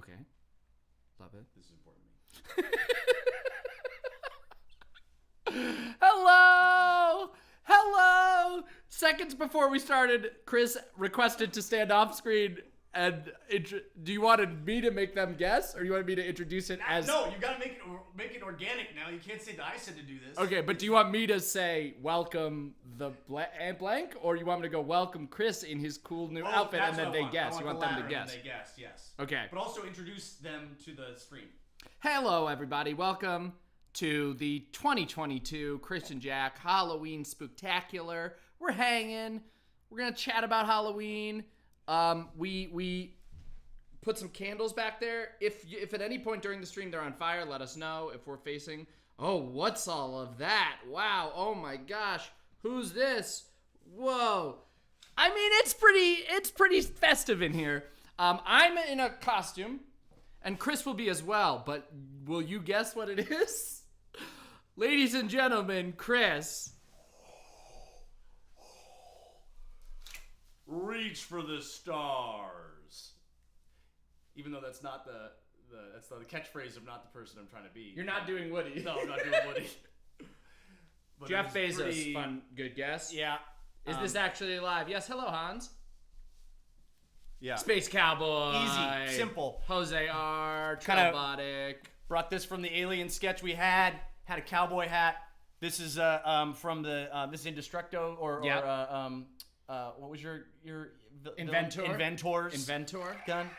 Okay. Love it. This is important to me. Hello! Seconds before we started, Chris requested to stand off screen and do you want me to make them guess, or you want me to introduce it as... No, you gotta make it organic now. You can't say that I said to do this. Okay, but do you want me to say welcome the blank, or you want me to go welcome Chris in his cool new outfit and then they guess? You want them to guess? They guess, yes. Okay. But also introduce them to the stream. Hello, everybody. Welcome to the 2022 Christian Jack Halloween Spooktacular. We're hanging. We're gonna chat about Halloween. We put some candles back there. If at any point during the stream they're on fire, let us know. If we're facing, oh, what's all of that? Wow. Oh my gosh. Who's this? Whoa. I mean, it's pretty festive in here. I'm in a costume, and Chris will be as well. But will you guess what it is? Ladies and gentlemen, Chris. Reach for the stars. Even though that's not that's the catchphrase of not the person I'm trying to be. You're not doing Woody. No, I'm not doing Woody. But Jeff Bezos. Fun, good guess. Yeah. Is this actually live? Yes. Hello, Hans. Yeah. Space Cowboy. Easy. Simple. Jose R. Kinda Robotic. Brought this from the alien sketch we had. Had a cowboy hat. This is from the this is Indestructo or what was your Inventor? Inventor gun.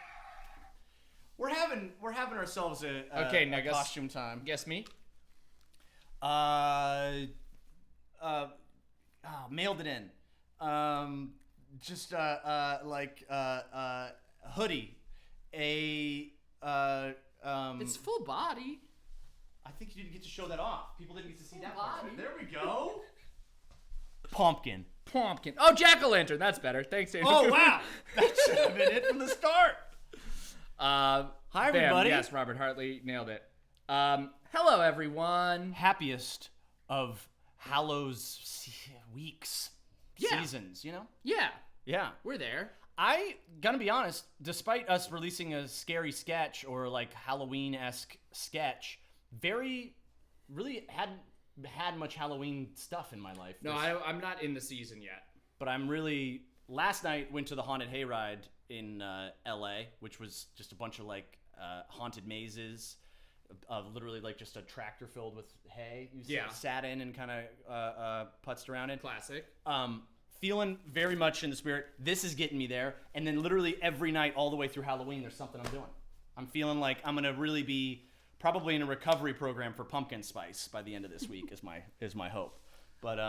We're having ourselves a costume time. Guess me. Mailed it in. Hoodie. It's full body. I think you didn't get to show that off. People didn't get to see that body. part. There we go. Pumpkin. Oh, jack-o'-lantern. That's better. Thanks, Andrew. Oh, wow. That should have been it from the start. Hi, everybody. Yes, Robert Hartley. Nailed it. Hello, everyone. Happiest of Hallows weeks, seasons, you know? Yeah. Yeah. We're there. I gotta be honest, despite us releasing a scary sketch or like Halloween-esque sketch, really hadn't had much Halloween stuff in my life. No, I'm not in the season yet. But I'm really... Last night, went to the Haunted Hayride in L.A., which was just a bunch of like haunted mazes, literally like just a tractor filled with hay. You sat in and kind of putzed around in. Classic. Feeling very much in the spirit. This is getting me there. And then literally every night all the way through Halloween, there's something I'm doing. I'm feeling like I'm going to really be probably in a recovery program for pumpkin spice by the end of this week is my hope. But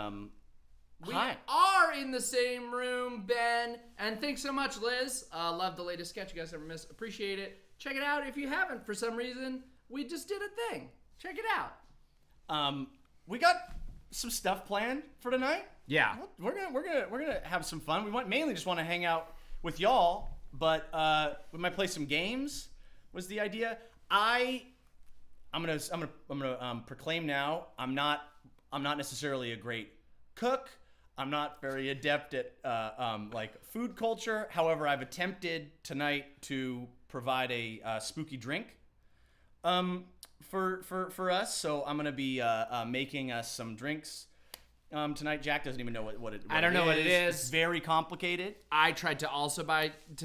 we are in the same room, Ben. And thanks so much, Liz. Love the latest sketch you guys ever missed. Appreciate it. Check it out if you haven't for some reason. We just did a thing. Check it out. We got some stuff planned for tonight. Yeah. We're gonna have some fun. We mainly just want to hang out with y'all, but we might play some games. Was the idea? I'm gonna proclaim now. I'm not necessarily a great cook. I'm not very adept at like food culture. However, I've attempted tonight to provide a spooky drink for us. So I'm gonna be making us some drinks tonight. Jack doesn't even know what it is. I don't know what it is. It's very complicated. I tried to also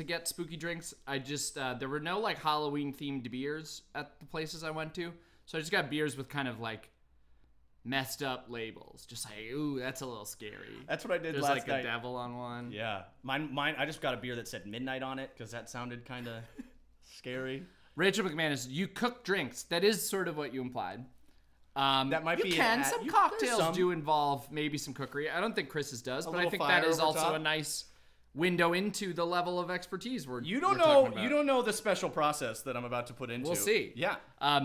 get spooky drinks. I just there were no like Halloween themed beers at the places I went to, so I just got beers with kind of like messed up labels. Just like, ooh, that's a little scary. That's what I did There's last night. There's like a devil on one. Yeah, mine. I just got a beer that said midnight on it because that sounded kind of scary. Rachel McManus, you cook drinks. That is sort of what you implied. That might be. Some cocktails do involve maybe some cookery. I don't think Chris's does, but I think that is also a nice window into the level of expertise you don't know the special process that I'm about to put into. We'll see. Yeah.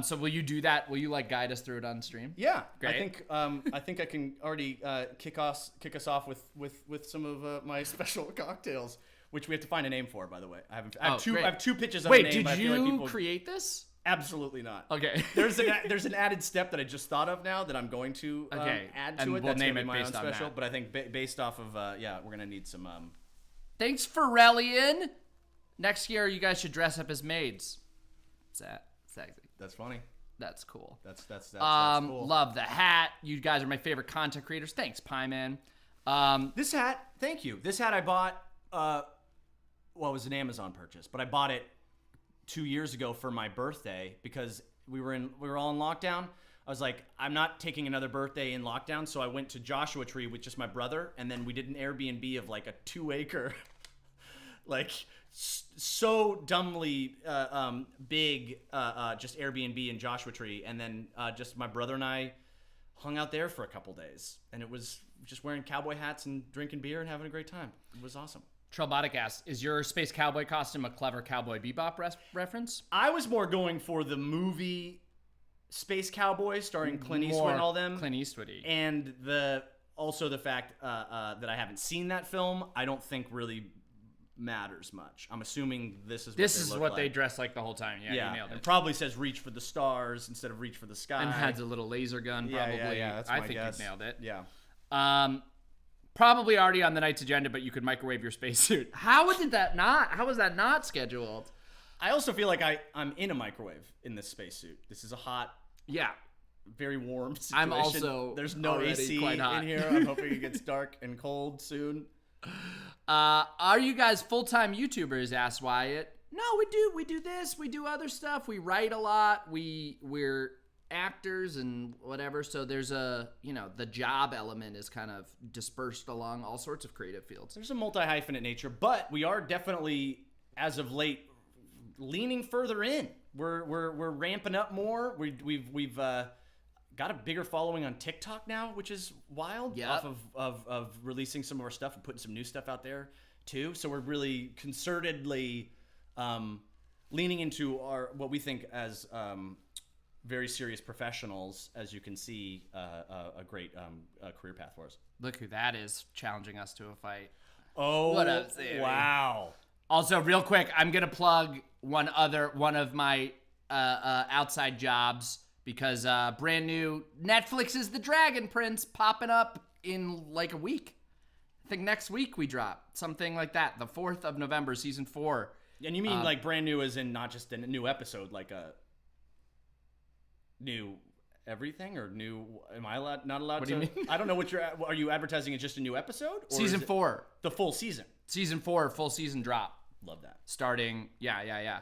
So will you do that? Will you like guide us through it on stream? Yeah. Great. I think I can already kick us off with some of my special cocktails, which we have to find a name for, by the way. I have two pitches of a name. Wait, did you create this? Absolutely not. Okay. There's an added step that I just thought of now that I'm going to add to and it. We'll That's name gonna it be my based own on special. that. But I think based off of we're gonna need some. Thanks for rallying. Next year, you guys should dress up as maids. Sexy. That's funny. That's cool. That's cool. Love the hat. You guys are my favorite content creators. Thanks, Pie Man. This hat, thank you. This hat I bought, it was an Amazon purchase, but I bought it 2 years ago for my birthday because we were all in lockdown. I was like, I'm not taking another birthday in lockdown, so I went to Joshua Tree with just my brother, and then we did an Airbnb of like a 2-acre, like so dumbly big, just Airbnb in Joshua Tree, and then just my brother and I hung out there for a couple days, and it was just wearing cowboy hats and drinking beer and having a great time. It was awesome. Trellbotic asks, is your Space Cowboy costume a clever Cowboy Bebop reference? I was more going for the movie Space Cowboy starring Clint Eastwood and all them. Clint Eastwoody. And also the fact that I haven't seen that film, I don't think really matters much. I'm assuming this is what they dress like the whole time. Yeah, you nailed it. And probably says reach for the stars instead of reach for the sky. And has a little laser gun, probably. Yeah, that's my guess. I think you nailed it. Yeah. Probably already on the night's agenda, but you could microwave your spacesuit. How was that not scheduled? I also feel like I'm in a microwave in this spacesuit. This is a hot, very warm situation. I'm also There's no AC quite hot. in here. I'm hoping it gets dark and cold soon. Are you guys full-time YouTubers? Asked Wyatt. No, we do this. We do other stuff. We write a lot. We're actors and whatever. So there's the job element is kind of dispersed along all sorts of creative fields. There's a multi-hyphenate nature, but we are definitely, as of late, leaning further in. We're ramping up more. We've got a bigger following on TikTok now, which is wild. Yep. Off of releasing some of our stuff and putting some new stuff out there too. So we're really concertedly leaning into what we think as very serious professionals, as you can see, a great career path for us. Look who that is challenging us to a fight. Oh, what up, Sammy? Wow. Also, real quick, I'm gonna plug one of my outside jobs because brand new Netflix's The Dragon Prince popping up in like a week. I think next week we drop something like that. The 4th of November, season 4. And you mean like brand new as in not just a new episode, like a new everything or new? Am I not allowed what to? Do you mean? I don't know what are you advertising? It just a new episode? Or season 4, the full season. Season 4, full season drop. Love that. Starting, yeah.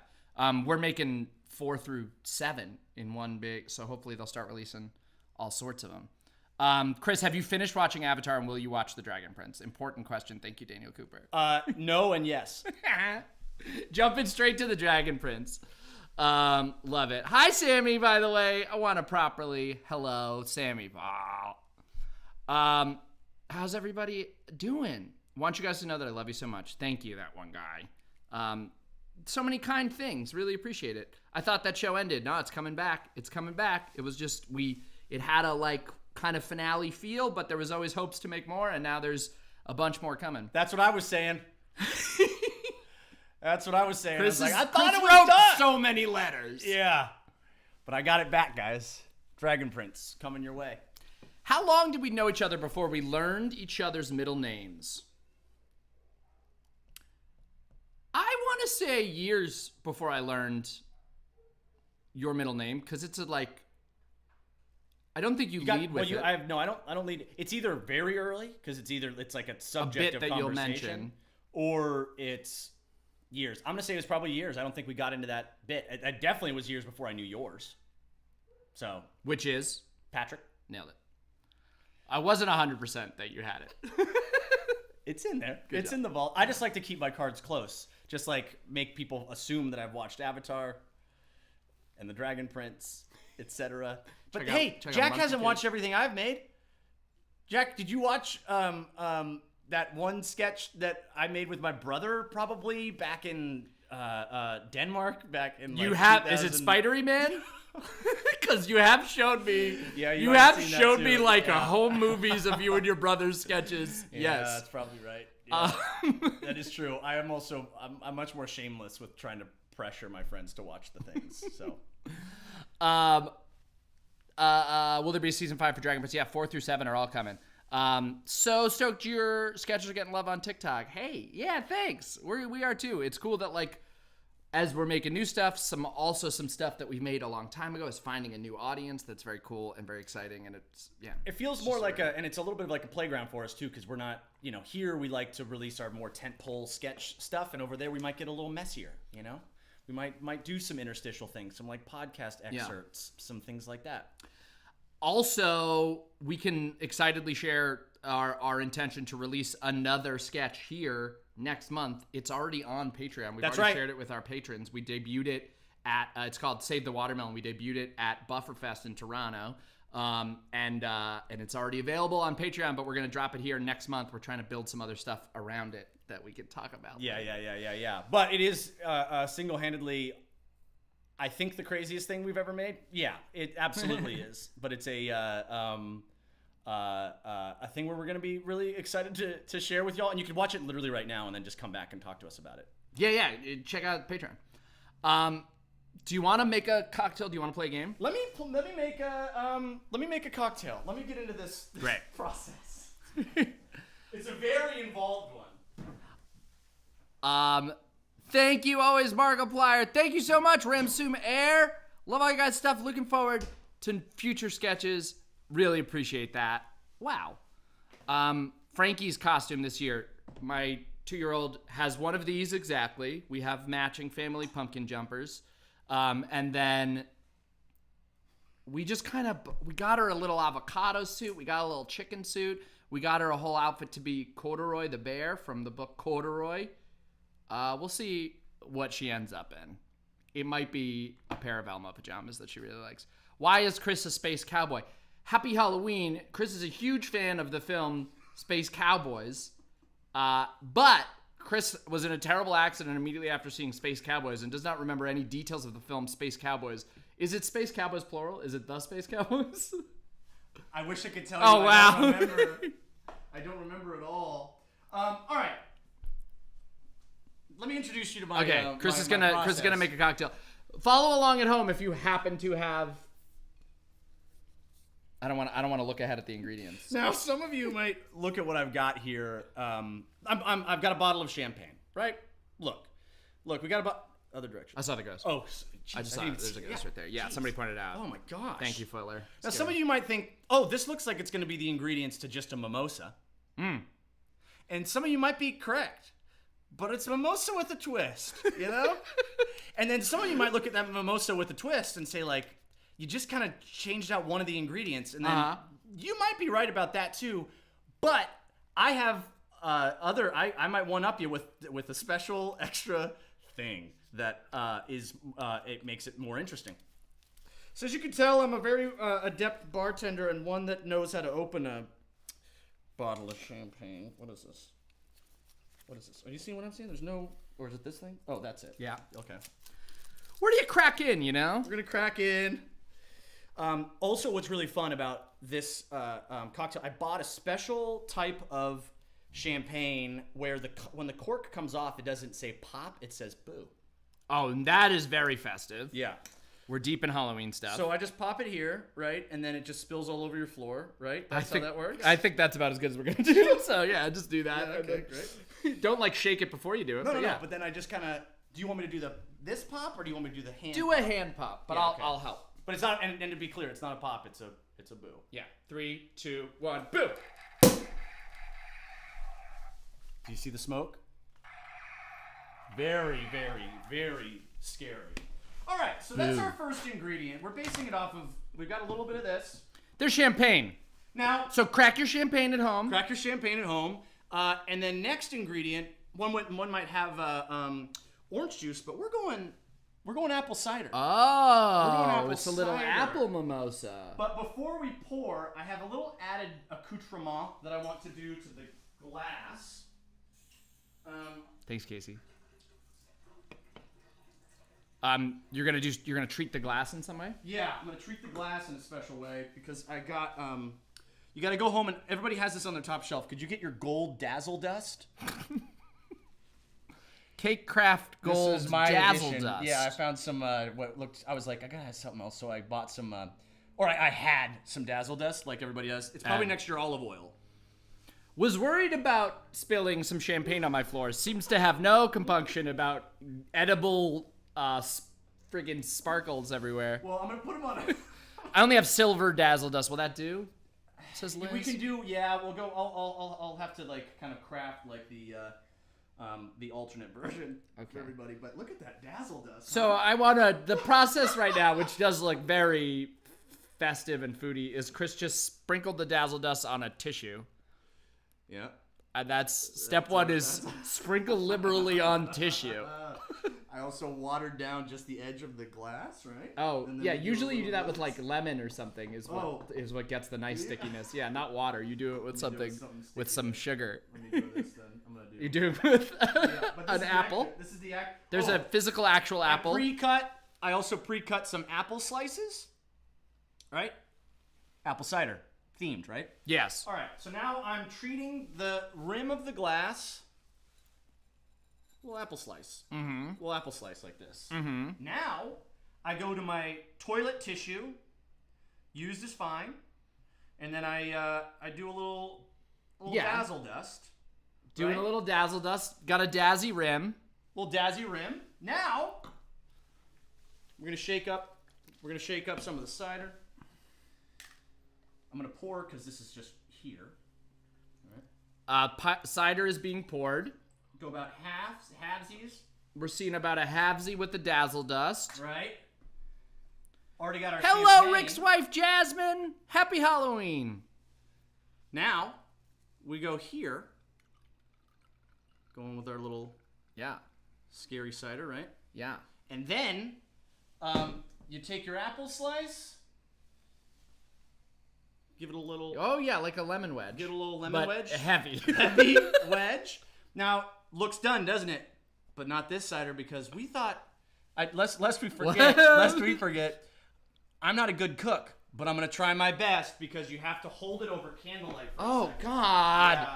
We're making 4 through 7 in one big, so hopefully they'll start releasing all sorts of them. Chris, have you finished watching Avatar and will you watch The Dragon Prince? Important question. Thank you, Daniel Cooper. No and yes. Jumping straight to The Dragon Prince. Love it. Hi, Sammy, by the way. I want to properly. Hello, Sammy. How's everybody doing? Want you guys to know that I love you so much. Thank you, that one guy. So many kind things. Really appreciate it. I thought that show ended. No, it's coming back. It's coming back. It was just, it had a like kind of finale feel, but there was always hopes to make more, and now there's a bunch more coming. That's what I was saying. That's what I was saying. Chris I thought Chris it was wrote done. so many letters. Yeah. But I got it back, guys. Dragon Prince coming your way. How long did we know each other before we learned each other's middle names? I want to say years before I learned your middle name, because it's I don't think you lead with it. I don't lead. It's either very early, because it's like a subject a bit of that you'll conversation, mention, or it's years. I'm gonna say it was probably years. I don't think we got into that bit. It definitely was years before I knew yours. So, which is Patrick. Nailed it. I wasn't 100% that you had it. It's in there. Good It's job. in the vault. I just like to keep my cards close. Just like make people assume that I've watched Avatar and The Dragon Prince, etc. But hey, Jack hasn't watched everything I've made. Jack, did you watch that one sketch that I made with my brother probably back in Denmark? Back in you have 2000... Is it Spidery Man? Because you have showed me. Yeah, you have showed me a home movies of you and your brother's sketches. Yeah, yes, that's probably right. Yeah. That is true. I am also I'm much more shameless with trying to pressure my friends to watch the things. So, will there be a season 5 for Dragon Prince? Yeah, 4 through 7 are all coming. So stoked your sketches are getting love on TikTok. Hey, yeah, thanks. We are too. It's cool that like as we're making new stuff, some stuff that we made a long time ago is finding a new audience that's very cool and very exciting, and it feels more like and it's a little bit like a playground for us too, because we're not, here we like to release our more tentpole sketch stuff, and over there we might get a little messier, we might do some interstitial things, some like podcast excerpts, some things like that. Also, we can excitedly share our intention to release another sketch here next month. It's already on Patreon. We've already shared it with our patrons. We debuted it at it's called Save the Watermelon. We debuted it at Bufferfest in Toronto, and it's already available on Patreon. But we're gonna drop it here next month. We're trying to build some other stuff around it that we could talk about. Yeah. But it is single-handedly, I think, the craziest thing we've ever made. Yeah, it absolutely is. But it's a thing where we're going to be really excited to share with y'all, and you can watch it literally right now and then just come back and talk to us about it. Yeah, check out Patreon. Do you want to make a cocktail? Do you want to play a game? Let me make a cocktail. Let me get into this process. It's a very involved one. Thank you always, Markiplier. Thank you so much, Ramsum Air. Love all you guys' stuff. Looking forward to future sketches. Really appreciate that. Wow. Frankie's costume this year. My 2-year-old has one of these exactly. We have matching family pumpkin jumpers. And then we just we got her a little avocado suit. We got a little chicken suit. We got her a whole outfit to be Corduroy the bear from the book Corduroy. We'll see what she ends up in. It might be a pair of Elmo pajamas that she really likes. Why is Chris a space cowboy? Happy Halloween. Chris is a huge fan of the film Space Cowboys. But Chris was in a terrible accident immediately after seeing Space Cowboys and does not remember any details of the film Space Cowboys. Is it Space Cowboys plural? Is it the Space Cowboys? I wish I could tell you. Oh, wow. I don't remember at all. All right. Let me introduce you to my. Okay, Chris is gonna make a cocktail. Follow along at home if you happen to have. I don't want to look ahead at the ingredients. Now, some of you might look at what I've got here. I've got a bottle of champagne, right? Look, we got a other direction. I saw the ghost. Oh, geez, I just saw it. There's a ghost right there. Yeah, somebody pointed it out. Oh my gosh. Thank you, Footler. Now, some of you might think, oh, this looks like it's going to be the ingredients to just a mimosa. And some of you might be correct. But it's mimosa with a twist, And then some of you might look at that mimosa with a twist and say, like, you just kind of changed out one of the ingredients. And then you might be right about that, too. But I have I might one-up you with a special extra thing that it makes it more interesting. So as you can tell, I'm a very adept bartender and one that knows how to open a bottle of champagne. What is this? Are you seeing what I'm seeing? There's no... Or is it this thing? Oh, that's it. Yeah. Okay. Where do you crack in, We're going to crack in. Also, what's really fun about this cocktail, I bought a special type of champagne where when the cork comes off, it doesn't say pop, it says boo. Oh, and that is very festive. Yeah. We're deep in Halloween stuff. So I just pop it here, right? And then it just spills all over your floor, right? That's how that works? I think that's about as good as we're going to do. So, yeah, just do that. Yeah, okay, great. Don't, shake it before you do it. No. But then I just kind of... Do you want me to do this pop, or do you want me to do the hand pop? Do a hand pop, but I'll help. But it's not... And to be clear, it's not a pop, it's a boo. Yeah. 3, 2, 1, boo! Do you see the smoke? Very, very, very scary. All right, so that's our first ingredient. We're basing it off of, we've got a little bit of this. There's champagne. Now, so crack your champagne at home. Crack your champagne at home. And then next ingredient, one might have orange juice, but we're going apple cider. Oh, it's a little apple mimosa. But before we pour, I have a little added accoutrement that I want to do to the glass. Thanks, Casey. You're gonna treat the glass in some way? Yeah, I'm gonna treat the glass in a special way because I got you gotta go home and everybody has this on their top shelf. Could you get your gold dazzle dust? Cake Craft Gold this is my Dazzle edition. Dust. Yeah, I found some I was like, I gotta have something else, so I bought some I had some dazzle dust like everybody does. It's probably next to your olive oil. Was worried about spilling some champagne on my floor. Seems to have no compunction about edible friggin' sparkles everywhere. Well, I'm gonna put them on. I only have silver dazzle dust. Will that do? Says Liz. We can do. Yeah, we'll go. I'll have to like kind of craft like the alternate version for everybody. But look at that dazzle dust. So I wanna the process right now, which does look very festive and foodie, is Chris just sprinkled the dazzle dust on a tissue. Yeah. And that's step one is sprinkle liberally on tissue. I also watered down just the edge of the glass, right? Oh, And then yeah. we do a Usually you do little that with bit- like lemon or something. Is what gets the nice stickiness. Yeah, not water. You do it with something with some sugar. Let me do this then. I'm gonna do. You do it with But this an is apple. This is the act. There's a physical actual apple. I also pre-cut some apple slices. Right? Apple cider themed, right? Yes. All right. So now I'm treating the rim of the glass. Little apple slice. Mm-hmm. Little apple slice like this. Mm-hmm. Now I go to my toilet tissue, used as fine, and then I do a little dazzle dust. Doing a little dazzle dust. Got a dazzy rim. Little dazzy rim. Now we're gonna shake up. We're gonna shake up some of the cider. I'm gonna pour because this is just here. All right. Cider is being poured. Go about halvesies. We're seeing about a halvesy with the dazzle dust. Right. Already got our Hello, champagne. Rick's wife, Jasmine. Happy Halloween. Now we go here. Going with our little scary cider, right? Yeah. And then you take your apple slice, give it a little. Oh yeah, like a lemon wedge. Get a little lemon wedge. Heavy. Heavy wedge. Now looks done, doesn't it? But not this cider because we thought. Lest we forget. Lest we forget. I'm not a good cook, but I'm gonna try my best because you have to hold it over candlelight. For a second. God.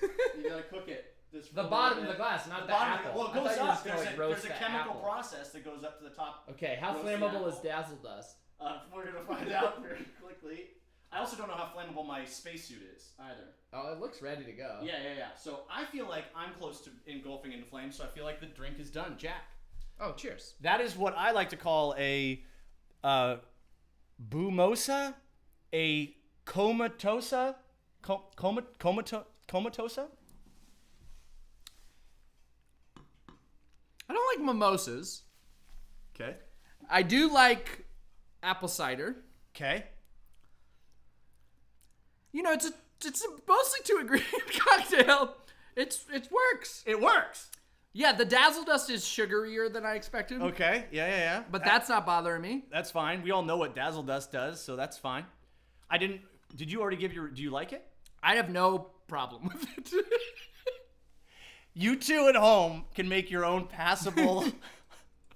Yeah. You gotta cook it. The bottom of the glass, not the apple. Well, it I goes thought you were up. just gonna, like, roast There's a the chemical apple. process that goes up to the top. Okay, how roast the flammable is apple. dazzle dust? We're gonna find out very quickly. I also don't know how flammable my spacesuit is either. Oh, it looks ready to go. Yeah. So I feel like I'm close to engulfing into flames, so I feel like the drink is done. Jack. Oh, cheers. That is what I like to call a bumosa, a comatosa, comatosa. I don't like mimosas. Okay. I do like apple cider. Okay. You know, it's a mostly 2 ingredient cocktail. It works. It works. Yeah, the dazzle dust is sugarier than I expected. Okay. Yeah. But that's not bothering me. That's fine. We all know what dazzle dust does, so that's fine. Did you already give do you like it? I have no problem with it. You two at home can make your own passable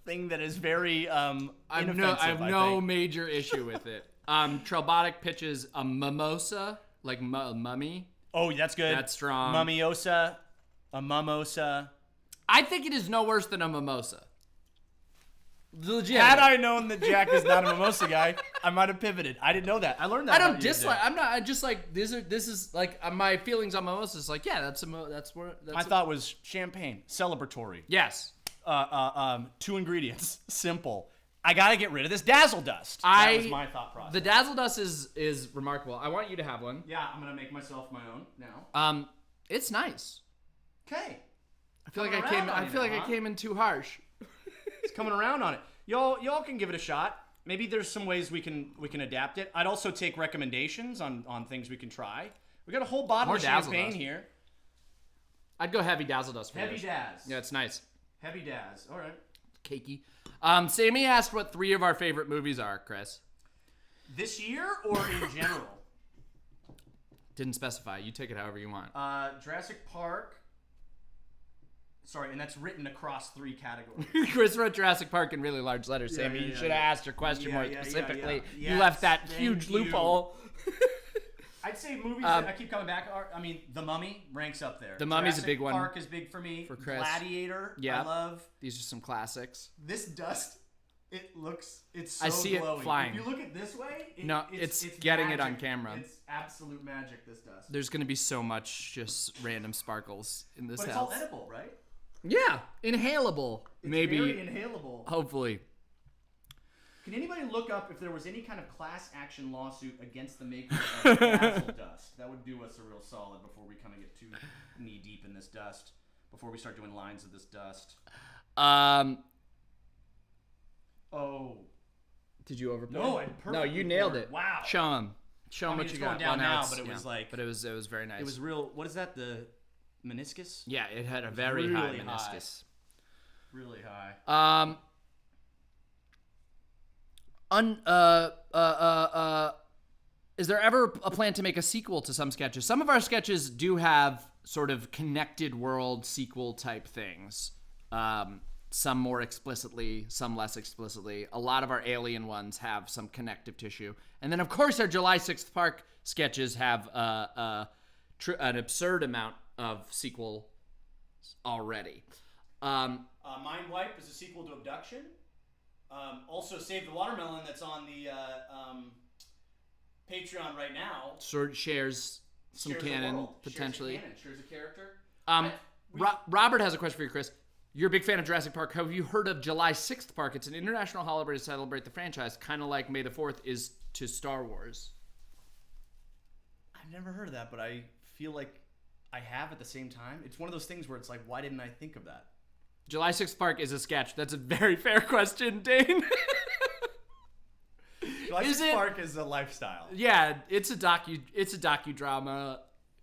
thing that is very inoffensive. I have no think. major issue with it. Trelbotic pitches a mimosa, like mummy. Oh, that's good. That's strong. Mummiosa, a mimosa. I think it is no worse than a mimosa. Legit. Had I known that Jack is not a mimosa guy, I might have pivoted. I didn't know that. I learned that. I don't about you dislike. today. I'm not. I just like this is like my feelings on mimosas. Like that's where I thought it was champagne, celebratory. yes. 2 ingredients, simple. I gotta get rid of this dazzle dust. That was my thought process. The dazzle dust is remarkable. I want you to have one. Yeah, I'm gonna make myself my own now. It's nice. Okay. I feel like I came in too harsh. It's coming around on it. Y'all can give it a shot. Maybe there's some ways we can adapt it. I'd also take recommendations on things we can try. We got a whole bottle More of dazzle champagne dust. here. I'd go heavy dazzle dust for Heavy this. daz. Yeah, it's nice. Heavy daz. All right. Cakey. Sammy asked what 3 of our favorite movies are, Chris. This year or in general? Didn't specify. You take it however you want. Jurassic Park. Sorry, and that's written across 3 categories. Chris wrote Jurassic Park in really large letters, Sammy. yeah, you yeah, should have yeah. asked your question more specifically. yeah. You left that Yes, huge thank you. loophole. I'd say movies that I keep coming back are, The Mummy ranks up there. The Mummy's a Jurassic big one. Park is big for me. For Chris. Gladiator, Yeah. I love. These are some classics. This dust, it's so I see it glowing. flying. If you look at this way, it's getting it on magic. camera. It's absolute magic, this dust. There's going to be so much just random sparkles in this But it's house. all edible, right? Yeah, inhalable. Maybe. Very inhalable. Hopefully. Can anybody look up if there was any kind of class action lawsuit against the maker of Dazzle Dust? That would do us a real solid before we kind of get too knee deep in this dust. Before we start doing lines of this dust. Oh. Did you overplay? No, I perfectly No, you nailed poured. it. Wow. Show him. Show him what it's you going got. down now, it's- but it was like. But it was very nice. It was real. What is that? The meniscus? Yeah, it had a very really high high. meniscus. Really high. Is there ever a plan to make a sequel to some sketches? Some of our sketches do have sort of connected world sequel type things. Some more explicitly, some less explicitly. A lot of our alien ones have some connective tissue. And then, of course, our July 6th Park sketches have an absurd amount of sequel already. Mind Wipe is a sequel to Abduction. Also, Save the Watermelon that's on the Patreon right now. Sort of shares some canon, potentially. Shares a character. Robert has a question for you, Chris. You're a big fan of Jurassic Park. Have you heard of July 6th Park? It's an international holiday to celebrate the franchise, kind of like May the 4th is to Star Wars. I've never heard of that, but I feel like I have at the same time. It's one of those things where it's like, why didn't I think of that? July 6th Park is a sketch. That's a very fair question, Dane. July 6th Park is a lifestyle. Yeah, it's a docudrama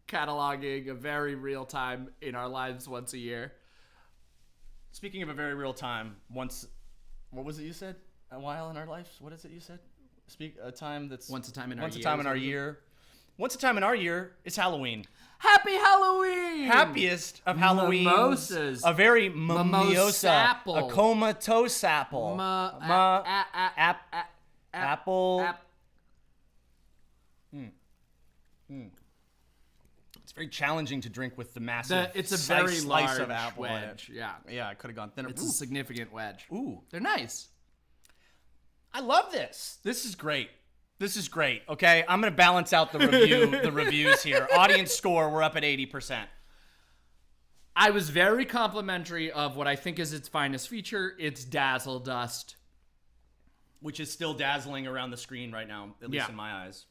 cataloging a very real time in our lives once a year. Speaking of a very real time, what was it you said? A while in our lives? What is it you said? A time that's once a time in our year. Once a time in our year. Once a time in our year is Halloween. Happy Halloween! Happiest of Halloween. Mimosas. A very mimosa. Mimosapple. A comatose apple. Apple. It's very challenging to drink with the massive it's a very slice large of apple in it. wedge. Yeah. Yeah, I could have gone thinner. It's a significant wedge. Ooh. They're nice. I love this. This is great. This is great. Okay, I'm gonna balance out the reviews here. Audience score, we're up at 80%. I was very complimentary of what I think is its finest feature. It's Dazzle Dust, which is still dazzling around the screen right now, at least in my eyes.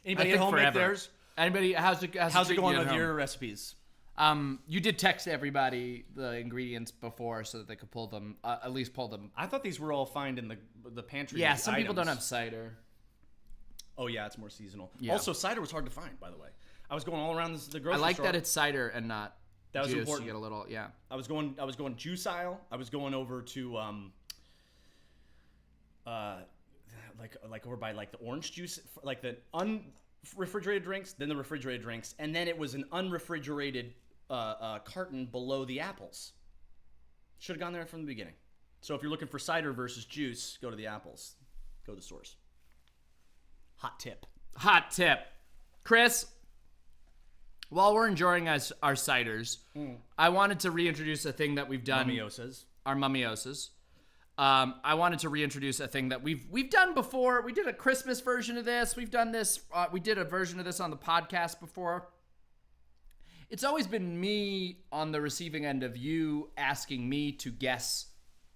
Anybody I at think home make forever. theirs? Anybody? How's it going with home? your recipes? You did text everybody the ingredients before so that they could pull them, at least pull them. I thought these were all found in the pantry. Yeah, some people don't have cider. Oh yeah, it's more seasonal. Yeah. Also, cider was hard to find, by the way. I was going all around the grocery store. I like that it's cider and not that was juice. important. You get a little, yeah. I was going juice aisle. I was going over to like over by like the orange juice, like the unrefrigerated drinks, then the refrigerated drinks, and then it was an unrefrigerated carton below the apples. Should have gone there from the beginning. So if you're looking for cider versus juice, go to the apples. Go to the source. Hot tip. Hot tip. Chris, while we're enjoying our ciders, I wanted to reintroduce a thing that we've done. Our mummiosas. I wanted to reintroduce a thing that we've done before. We did a Christmas version of this. We've done this. We did a version of this on the podcast before. It's always been me on the receiving end of you asking me to guess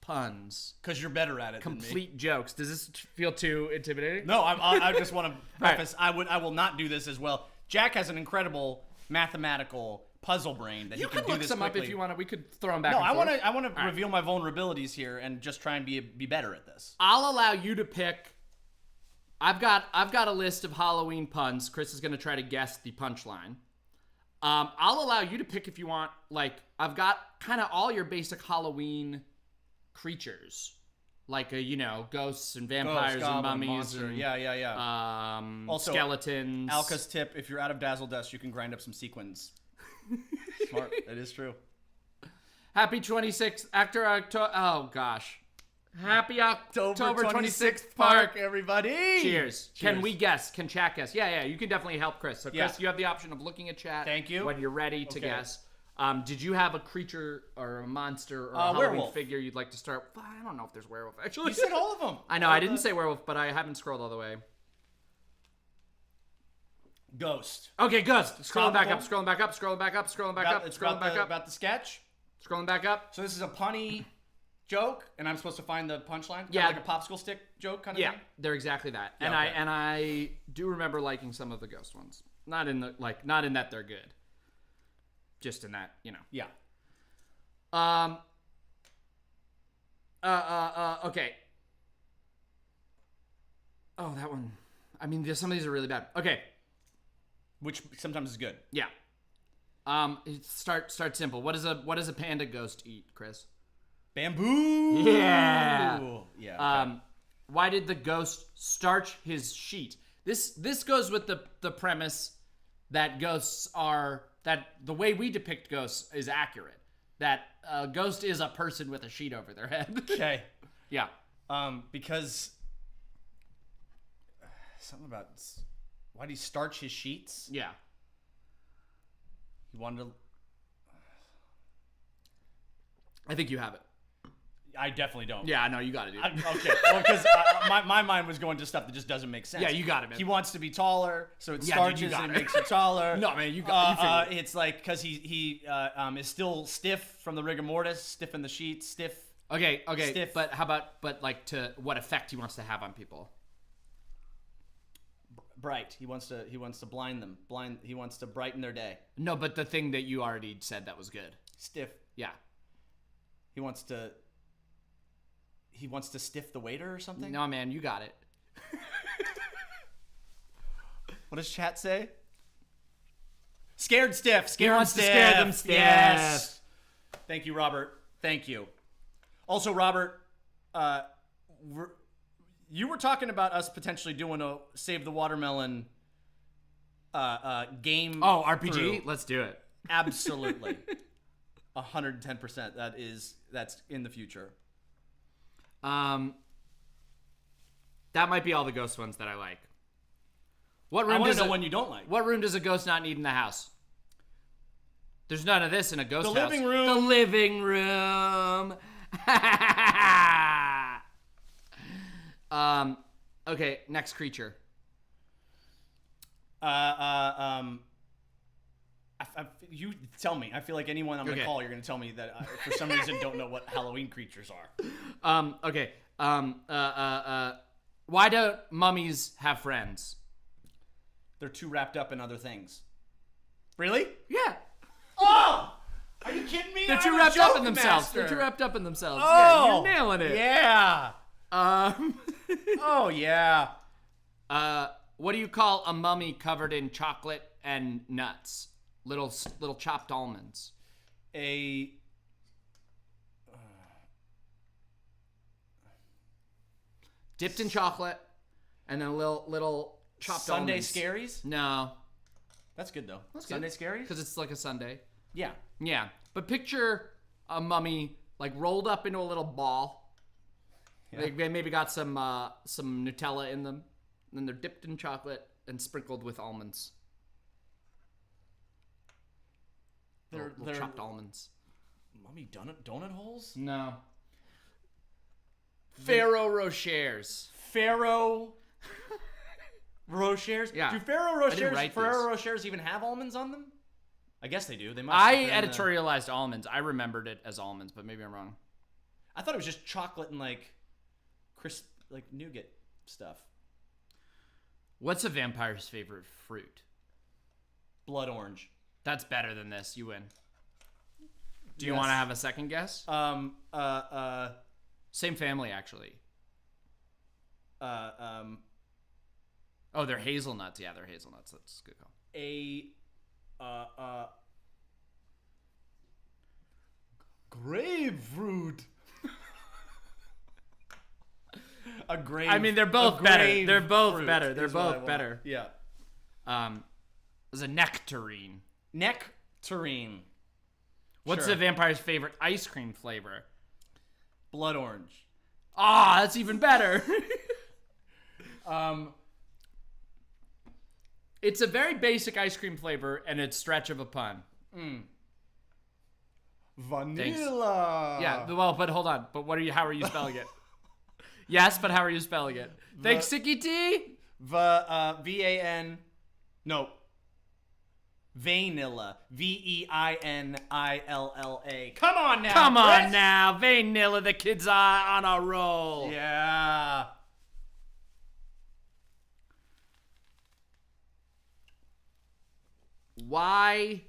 puns. Because you're better at it Complete jokes. Does this feel too intimidating? No, I just want to preface, right. I will not do this as well. Jack has an incredible mathematical puzzle brain that you he can do look this some quickly. We could throw them back. No, and forth. I want to reveal my vulnerabilities here and just try and be better at this. I'll allow you to pick. I've got a list of Halloween puns. Chris is going to try to guess the punchline. I'll allow you to pick if you want. Like, I've got kind of all your basic Halloween creatures, like ghosts and vampires and mummies and also, skeletons. Alka's tip: if you're out of Dazzle Dust, you can grind up some sequins. Smart. That is true. Happy 26th after October. Oh gosh. Happy October 26th Park, everybody. Cheers. Can we guess? Can chat guess? Yeah. You can definitely help Chris. So Chris, you have the option of looking at chat. Thank you. When you're ready to guess. Did you have a creature or a monster or a Halloween werewolf figure you'd like to start? I don't know if there's werewolf actually. You said all of them. I know. I didn't say werewolf, but I haven't scrolled all the way. Ghost. Okay, ghost. Scrolling back Topical. up. Scrolling back up. Scrolling back up. Scrolling back up. Scrolling back up. About the sketch. Scrolling back up. So this is a punny joke, and I'm supposed to find the punchline? Yeah. Like a popsicle stick joke kind of Yeah, thing? they're exactly that. Yeah, And okay. I do remember liking some of the ghost ones. Not in that they're good. Just in that, Yeah. Okay. Oh, that one. I mean, some of these are really bad. Okay. Which sometimes is good. Yeah. Start simple. What does a panda ghost eat, Chris? Bamboo! Yeah. Yeah. Okay. Why did the ghost starch his sheet? This goes with the premise that that the way we depict ghosts is accurate. That a ghost is a person with a sheet over their head. Okay. Yeah. Because something about why did he starch his sheets? Yeah. He wanted to. I think you have it. I definitely don't. Yeah, no, you got it, dude. Okay. Well, because my mind was going to stuff that just doesn't make sense. Yeah, you got it, man. He wants to be taller, so it Yeah, starches dude, you got and it. it makes him taller. No, man, you figured it. It's like because he is still stiff from the rigor mortis, stiff in the sheets, stiff. Okay. Stiff. But how about to what effect he wants to have on people? Bright. He wants to blind them. He wants to brighten their day. No, but the thing that you already said that was good. Stiff. Yeah. He wants to stiff the waiter or something? No, man, you got it. What does chat say? Scared stiff. He Scared wants stiff. to scare them stiff. Yes. Thank you, Robert. Thank you. Also, Robert, you were talking about us potentially doing a Save the Watermelon game. Oh, RPG? through. Let's do it. Absolutely. 110%. That's in the future. That might be all the ghost ones that I like. What I room want does to know one you don't like. What room does a ghost not need in the house? There's none of this in a ghost The house. living room. The living room. Okay, next creature. You tell me. I feel like anyone I'm gonna Okay. call, you're gonna tell me that I, for some reason, don't know what Halloween creatures are. Okay. Why don't mummies have friends? They're too wrapped up in other things. Really? Yeah. Oh! Are you kidding me? They're I'm too a wrapped up joke in themselves. master. They're too wrapped up in themselves. Oh, Yeah, you're nailing it. Yeah. Oh yeah. What do you call a mummy covered in chocolate and nuts? Little chopped almonds. A Dipped in chocolate and then little chopped Sunday almonds. scaries. No. That's good though. That's Sunday good. scaries. Because it's like a Sunday. Yeah. Yeah. But picture a mummy like rolled up into a little ball. Yeah. They maybe got some Nutella in them. And then they're dipped in chocolate and sprinkled with almonds. Little chopped almonds. Mummy donut holes. No. Ferrero Rochers. Ferrero Rochers. Yeah. Do Ferrero I didn't Rochers? write Ferrero these. Rochers even have almonds on them? I guess they do. They must. I They're in the- editorialized almonds. I remembered it as almonds, but maybe I'm wrong. I thought it was just chocolate and like crisp, like nougat stuff. What's a vampire's favorite fruit? Blood orange. That's better than this. You win. Do you Yes. want to have a second guess? Same family, actually. Oh, they're hazelnuts. Yeah, they're hazelnuts. That's a good call. Grapefruit. A grave. I mean, they're both better. They're both better. They're both better. Yeah. There's a nectarine. Nectarine. What's Sure. the vampire's favorite ice cream flavor? Blood orange. Ah, that's even better. It's a very basic ice cream flavor, and it's stretch of a pun. Vanilla. Yeah, well, but hold on. But how are you spelling it? Yes, but how are you spelling it? Thanks, Sicky T. V-A-N. No. Vanilla. Veinilla. Come on now. Come on Chris. now, Vanilla. The kids are on a roll. Yeah. Why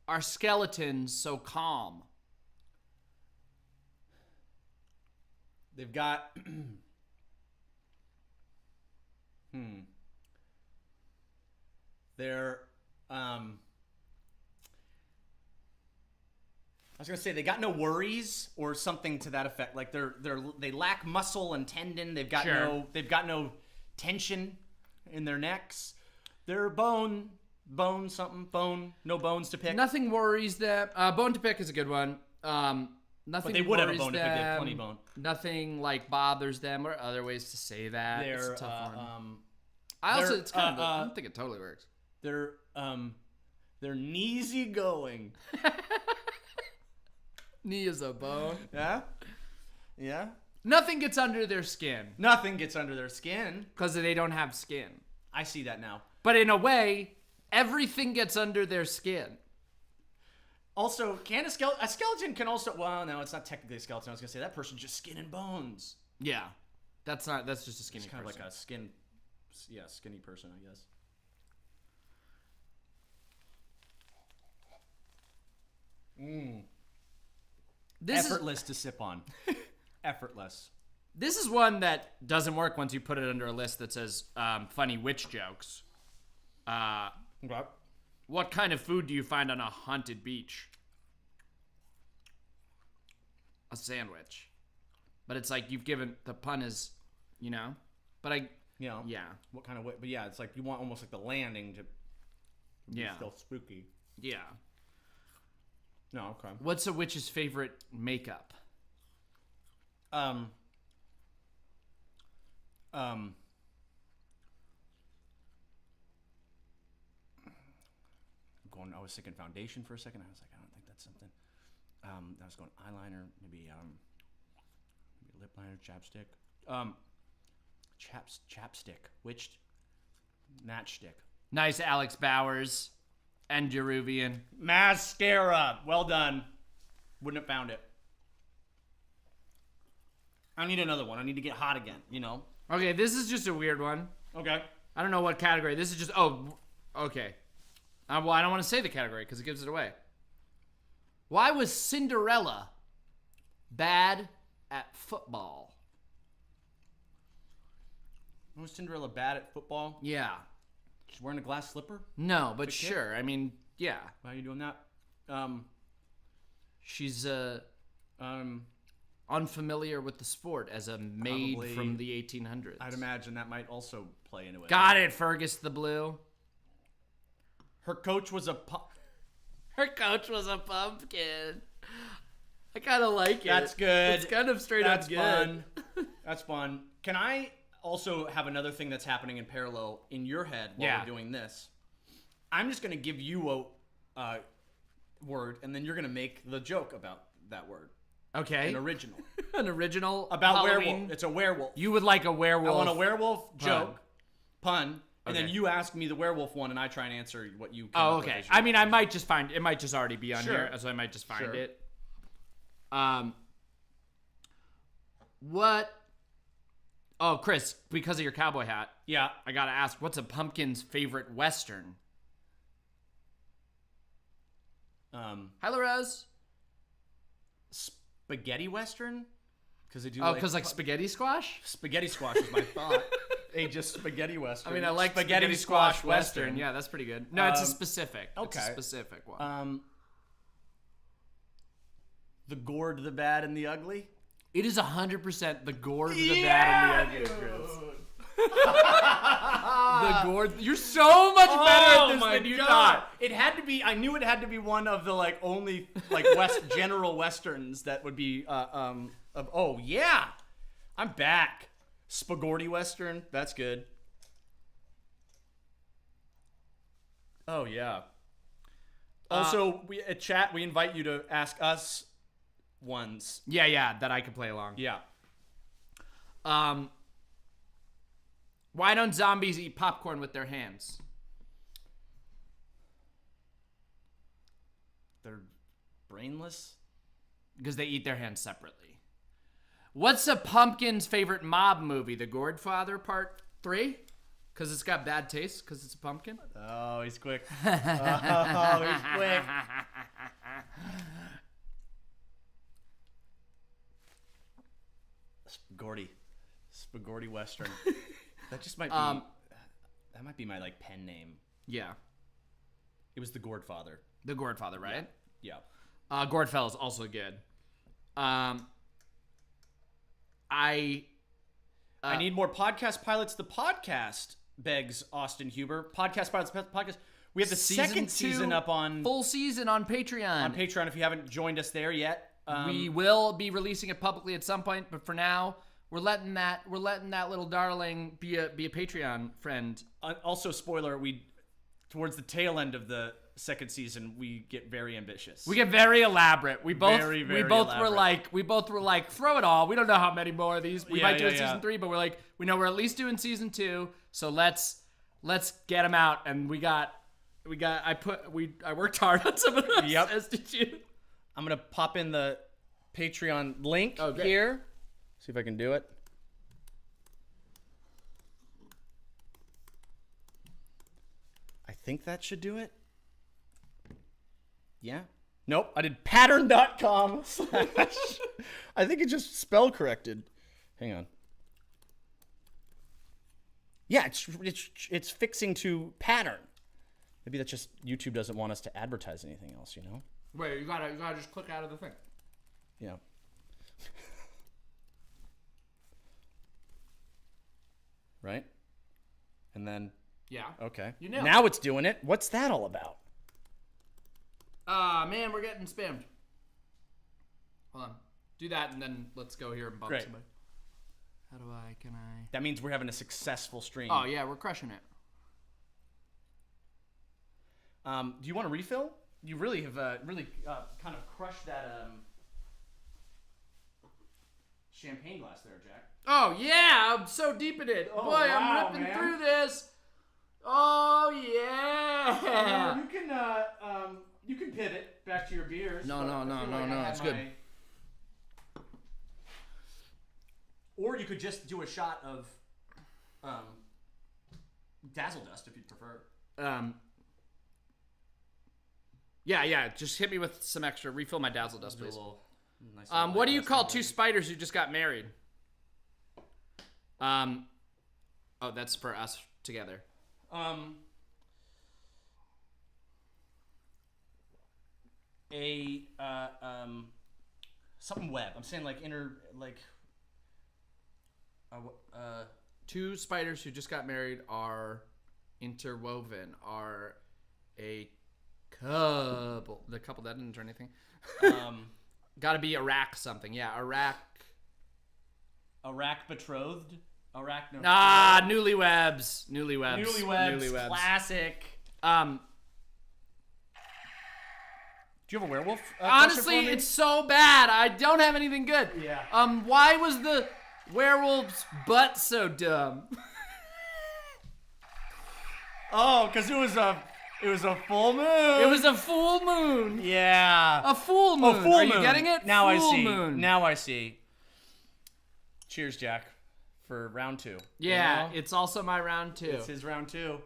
are skeletons so calm? They've got they're I was gonna say they got no worries or something to that effect. Like they lack muscle and tendon. They've got Sure. no tension in their necks. They're no bones to pick. Nothing worries them. Bone to pick is a good one. Nothing. But they would have a worries bone to pick. They have plenty them. bone. Nothing like bothers them, or other ways to say that. They're It's a tough one. I also, it's kind of. I don't think it totally works. they're kneesy going. Knee is a bone. Yeah. Yeah. Nothing gets under their skin Nothing gets under their skin. because they don't have skin. I see that now. But in a way, everything gets under their skin. Also, can a skeleton can also, well, no, it's not technically a skeleton. I was gonna say that person's just skin and bones. Yeah, that's just a skinny It's kind person. of like a skinny person, I guess. This is Effortless to sip on. Effortless. this is one that doesn't work once you put it under a list that says funny witch jokes. Okay. What kind of food do you find on a haunted beach? A sandwich. But it's like you've given the pun is, but You know. yeah. What kind of way? But yeah, it's like you want almost like the landing to be Yeah. still spooky. Yeah. No, okay. What's a witch's favorite makeup? I'm going. I was thinking foundation for a second. I was like, I don't think that's something. I was going eyeliner, maybe lip liner, chapstick. Chapstick, witched matchstick, Nice, Alex Bowers and Jeruvian. mascara. Well done. Wouldn't have found it. I need another one. I need to get hot again. Okay, this is just a weird one. Okay. I don't know what category. This is just, okay. Well, I don't want to say the category because it gives it away. Why was Cinderella bad at football? Was Cinderella bad at football? Yeah. She's wearing a glass slipper? No, but sure. I mean, yeah. Why are you doing that? She's unfamiliar with the sport as a maid Probably. from the 1800s. I'd imagine that might also play into it. Got it, Fergus the Blue. Her coach was Her coach was a pumpkin. I kind of like it. That's good. It's kind of straight That's up good. fun. That's fun. Can I also have another thing that's happening in parallel in your head while we're doing this? I'm just going to give you a word, and then you're going to make the joke about that word. Okay. An original. An original About Halloween. werewolf. It's a werewolf. You would like a werewolf. I want a werewolf joke, pun, and then Okay. you ask me the werewolf one, and I try and answer what you. Oh, okay. I mean, I might just find it. Might just already be on Sure. here, so I might just find Sure. it. What? Oh, Chris, because of your cowboy hat, Yeah. I gotta ask, what's a pumpkin's favorite Western? Hi, Lorez. Spaghetti western, because they do. Oh, because like spaghetti squash? spaghetti squash is my thought. Just spaghetti western. I mean, I like spaghetti squash Western. Yeah, that's pretty good. No, it's a specific. It's a okay. specific one. The gourd, the bad, and the ugly. It is 100% the gourd, the bad, and the ugly, Chris. The gourd. You're so much better at this than you thought. It had to be. I knew it had to be one of the only general westerns that would be. Oh yeah, I'm back. Spaghetti western. That's good. Oh yeah. Also, we at chat we invite you to ask us ones. Yeah, that I could play along. Yeah. Why don't zombies eat popcorn with their hands? They're brainless. Because they eat their hands separately. What's a pumpkin's favorite mob movie? The Godfather Part 3? Because it's got bad taste? Because it's a pumpkin? Oh, he's quick. Oh, he's quick. Spaghetti Western. That just might be. That might be my like pen name. Yeah. It was the Godfather. The Godfather, right? Yeah. Godfellas also good. I need more podcast pilots. The podcast begs Austin Huber. Podcast pilots. Podcast. We have the second season up on full season on Patreon. On Patreon, if you haven't joined us there yet, we will be releasing it publicly at some point. But for now, we're letting that little darling be a Patreon friend. Also, spoiler: towards the tail end of the second season, we get very ambitious. We get very elaborate. We both very were like, throw it all. We don't know how many more of these. We might do a season 3, but we're like, we know we're at least doing season 2. So let's get them out. And I worked hard on some of those. Yep. As did you. I'm gonna pop in the Patreon link here. See if I can do it. I think that should do it. Yeah. Nope. I did pattern.com/ I think it just spell corrected. Hang on. Yeah, it's fixing to pattern. Maybe that's just YouTube doesn't want us to advertise anything else, you know? Wait, you gotta just click out of the thing. Yeah. Right? And then Yeah. okay. You know. Now it's doing it. What's that all about? Man, we're getting spammed. Hold on. Do that, and then let's go here and bump Great. somebody. Can I? That means we're having a successful stream. Oh, yeah, we're crushing it. Do you want a refill? You really have kind of crushed that champagne glass there, Jack. Oh, yeah, I'm so deep in it. Oh, Boy, wow, I'm ripping man. through this. Oh, yeah. You can pivot back to your beers. No, it's good. Or you could just do a shot of Dazzle Dust if you'd prefer. Yeah, just hit me with some extra. Refill my Dazzle Dust, please. Nice What do you call two spiders who just got married? Oh, that's for us together. Something web. I'm saying two spiders who just got married are interwoven, are a couple. The couple that didn't or anything. Gotta be Iraq something. Yeah, Iraq. Iraq betrothed. Iraq. No. Newlyweds. Newlyweds. Classic. Do you have a werewolf? Honestly, it's so bad. I don't have anything good. Yeah. Why was the werewolf's butt so dumb? Oh, because it was a full moon. It was a full moon. Yeah. A full moon. Oh, full Are moon. you getting it? Now full I see. Moon. Now I see. Cheers, Jack, for round 2. Yeah, You know? it's also my round 2. It's his round 2.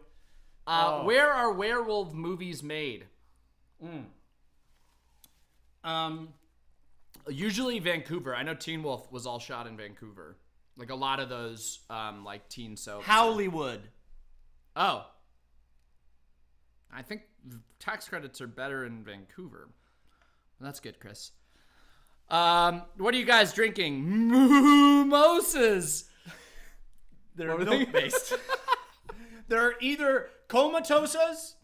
Where are werewolf movies made? Usually Vancouver. I know Teen Wolf was all shot in Vancouver. Like a lot of those, like teen soaps. Hollywood. Oh. I think tax credits are better in Vancouver. That's good, Chris. What are you guys drinking? Mimosas. They're milk-based. They're either comatosas,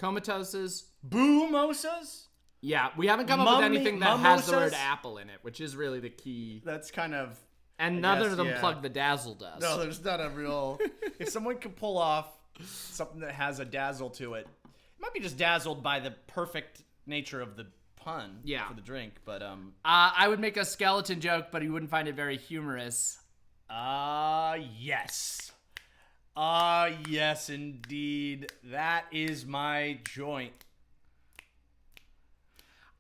boomosas. Yeah, we haven't come up with anything that has the word apple in it, which is really the key. That's kind of... And none of them plug the Dazzle Dust. No, there's not a real... If someone could pull off something that has a dazzle to it, it might be just dazzled by the perfect nature of the pun for the drink, but... I would make a skeleton joke, but you wouldn't find it very humorous. Yes. Ah, yes, indeed. That is my joint.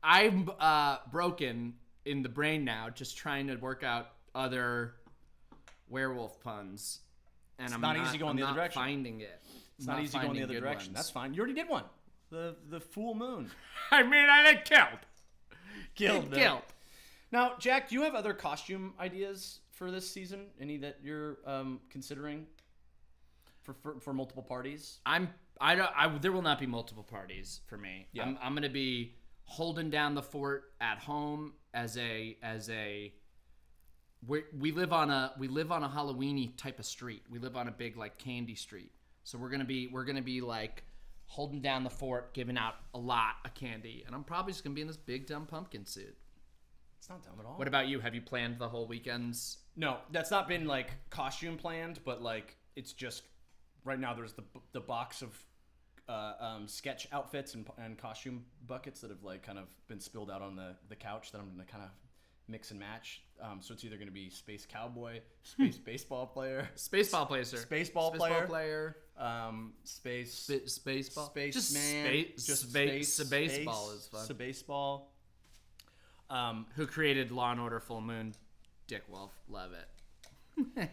I'm broken in the brain now, just trying to work out other werewolf puns, and I'm not easy going the other direction. Finding it. It's not easy going the other direction. Ones. That's fine. You already did one. The full moon. I mean, I did Killed. Killed. Now, Jack, do you have other costume ideas for this season? Any that you're considering for multiple parties? There will not be multiple parties for me. Yeah. I'm gonna be holding down the fort at home as a we live on a Halloweeny type of street. We live on a big like candy street. So we're gonna be like holding down the fort, giving out a lot of candy, and I'm probably just gonna be in this big dumb pumpkin suit. It's not dumb at all. What about you? Have you planned the whole weekends? No, that's not been like costume planned, but like it's just right now. There's the box of sketch outfits and costume buckets that have like kind of been spilled out on the couch that I'm gonna kind of mix and match. So it's either gonna be space cowboy, space baseball player, Space ball player, sir. space ball player, space ball, space just man, just baseball is fun. Baseball. Who created Law and Order Full Moon? Dick Wolf, love it.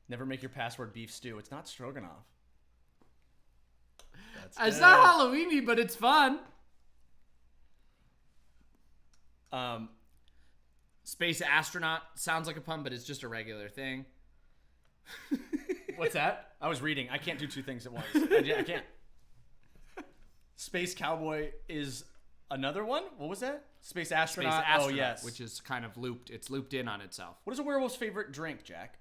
Never make your password beef stew. It's not stroganoff. It's not Halloweeny, but it's fun. Space astronaut sounds like a pun, but it's just a regular thing. What's that? I was reading. I can't do two things at once. I can't. Space cowboy is another one. What was that? Space astronaut. Space astronaut, Oh yes. which is kind of looped. It's looped in on itself. What is a werewolf's favorite drink, Jack?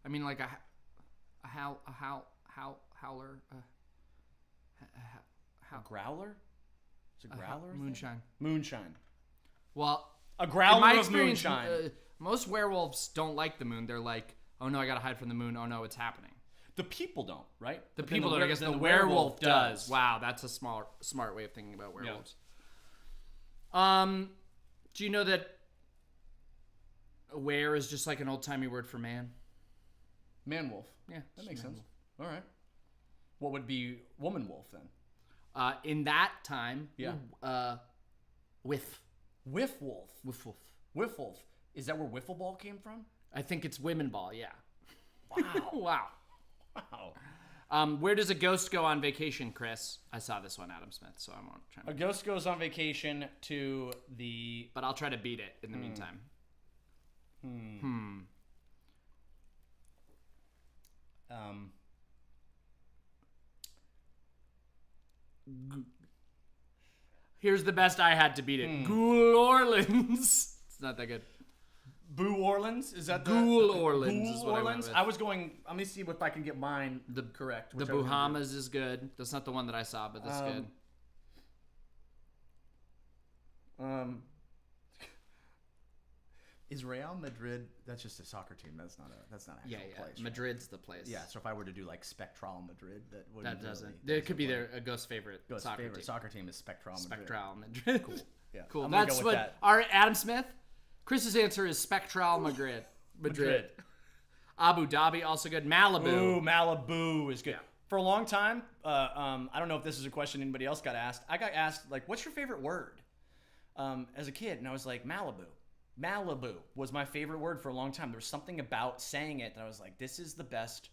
I mean, like a howler. A growler? Is it growler? Moonshine. Moonshine. Well, A in growler my of experience, moonshine. most werewolves don't like the moon. They're like, oh no, I gotta hide from the moon. Oh no, it's happening. The people don't, right? The But then people don't. I guess then the werewolf does. Wow, that's a smart way of thinking about werewolves. Do you know that were is just like an old timey word for man? Man wolf. Yeah, That makes sense. All right. What would be woman wolf then? In that time, Yeah. Whiff Whiff wolf. wolf. Whiff wolf. Is that where wiffle ball came from? I think it's women ball. Yeah. Wow. Wow. Wow. Where does a ghost go on vacation, Chris? I saw this one, Adam Smith, so I won't try. A ghost goes on vacation to the... But I'll try to beat it in the meantime. Here's the best I had to beat it. Ghoul Orleans. It's not that good. Boo Orleans? Is that the... Ghoul Orleans Ghoul is what Orleans? I went with. I was going... Let me see if I can get mine correct. The which I was gonna Bahamas is good. That's not the one that I saw, but that's good. do. Is Real Madrid... That's just a soccer team. That's not an actual place. Right? Madrid's the place. Yeah, so if I were to do like Spectral Madrid, that wouldn't That doesn't. really... There could be a ghost favorite Ghost soccer favorite team. soccer team is Spectral Madrid. Spectral Madrid. Cool. Yeah, Cool. I'm gonna That's go what with that. our Adam Smith. Chris's answer is Spectral Madrid. Abu Dhabi also good. Malibu. Ooh, Malibu is good. Yeah. For a long time, I don't know if this is a question anybody else got asked. I got asked, like, what's your favorite word? As a kid, and I was like, Malibu. Malibu was my favorite word for a long time. There was something about saying it that I was like, this is the best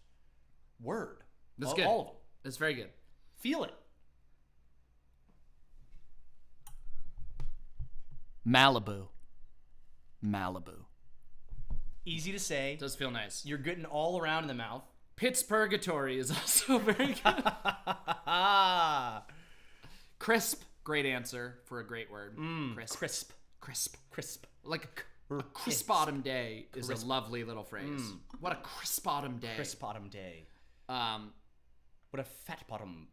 word. That's good. All of them. That's very good. Feel it. Malibu. Malibu. Easy to say. Does feel nice. You're getting all around in the mouth. Pittsburgatory is also very good. Crisp. Great answer for a great word. Crisp. Crisp. Crisp. Crisp. Like a crisp autumn day is a lovely little phrase. What a crisp autumn day. Crisp autumn day. What a fat bottom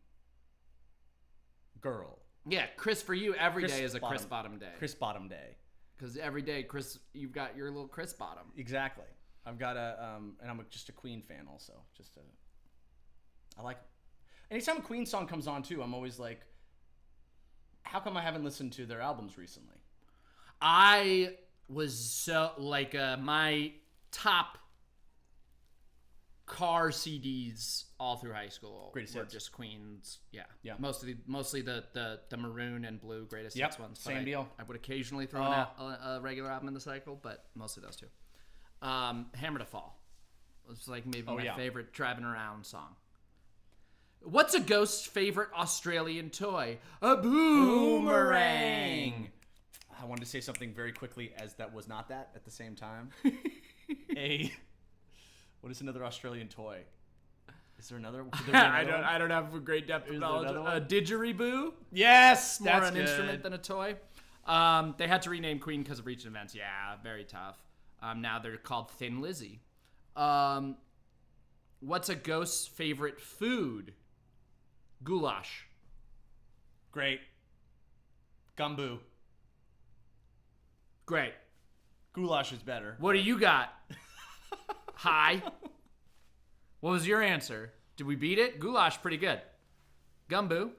girl. Yeah, Chris, for you, every day Crisp is a bottom. crisp autumn day. Crisp bottom day. Because every day, Chris, you've got your little crisp bottom. Exactly. I've got and I'm just a Queen fan also. I like, anytime a Queen song comes on too, I'm always like, How come I haven't listened to their albums recently? I was so like my top car CDs all through high school Greatest were hits. just Queen's. Yeah. Yeah. Mostly the maroon and blue greatest hits ones. But Same deal. I would occasionally throw a regular album in the cycle, but mostly those two. Hammer to Fall was like maybe my favorite driving around song. What's a ghost's favorite Australian toy? A boomerang. I wanted to say something very quickly, as that was not that at the same time. What is another Australian toy? Is there another? I don't have a great depth of knowledge. A didgeridoo. Yes, More that's an good. instrument than a toy. They had to rename Queen because of recent events. Yeah, very tough. Now they're called Thin Lizzy. What's a ghost's favorite food? Goulash. Great. Gumbo. Great. Goulash is better. What do you got? Hi. What was your answer? Did we beat it? Goulash, pretty good. Gumbo,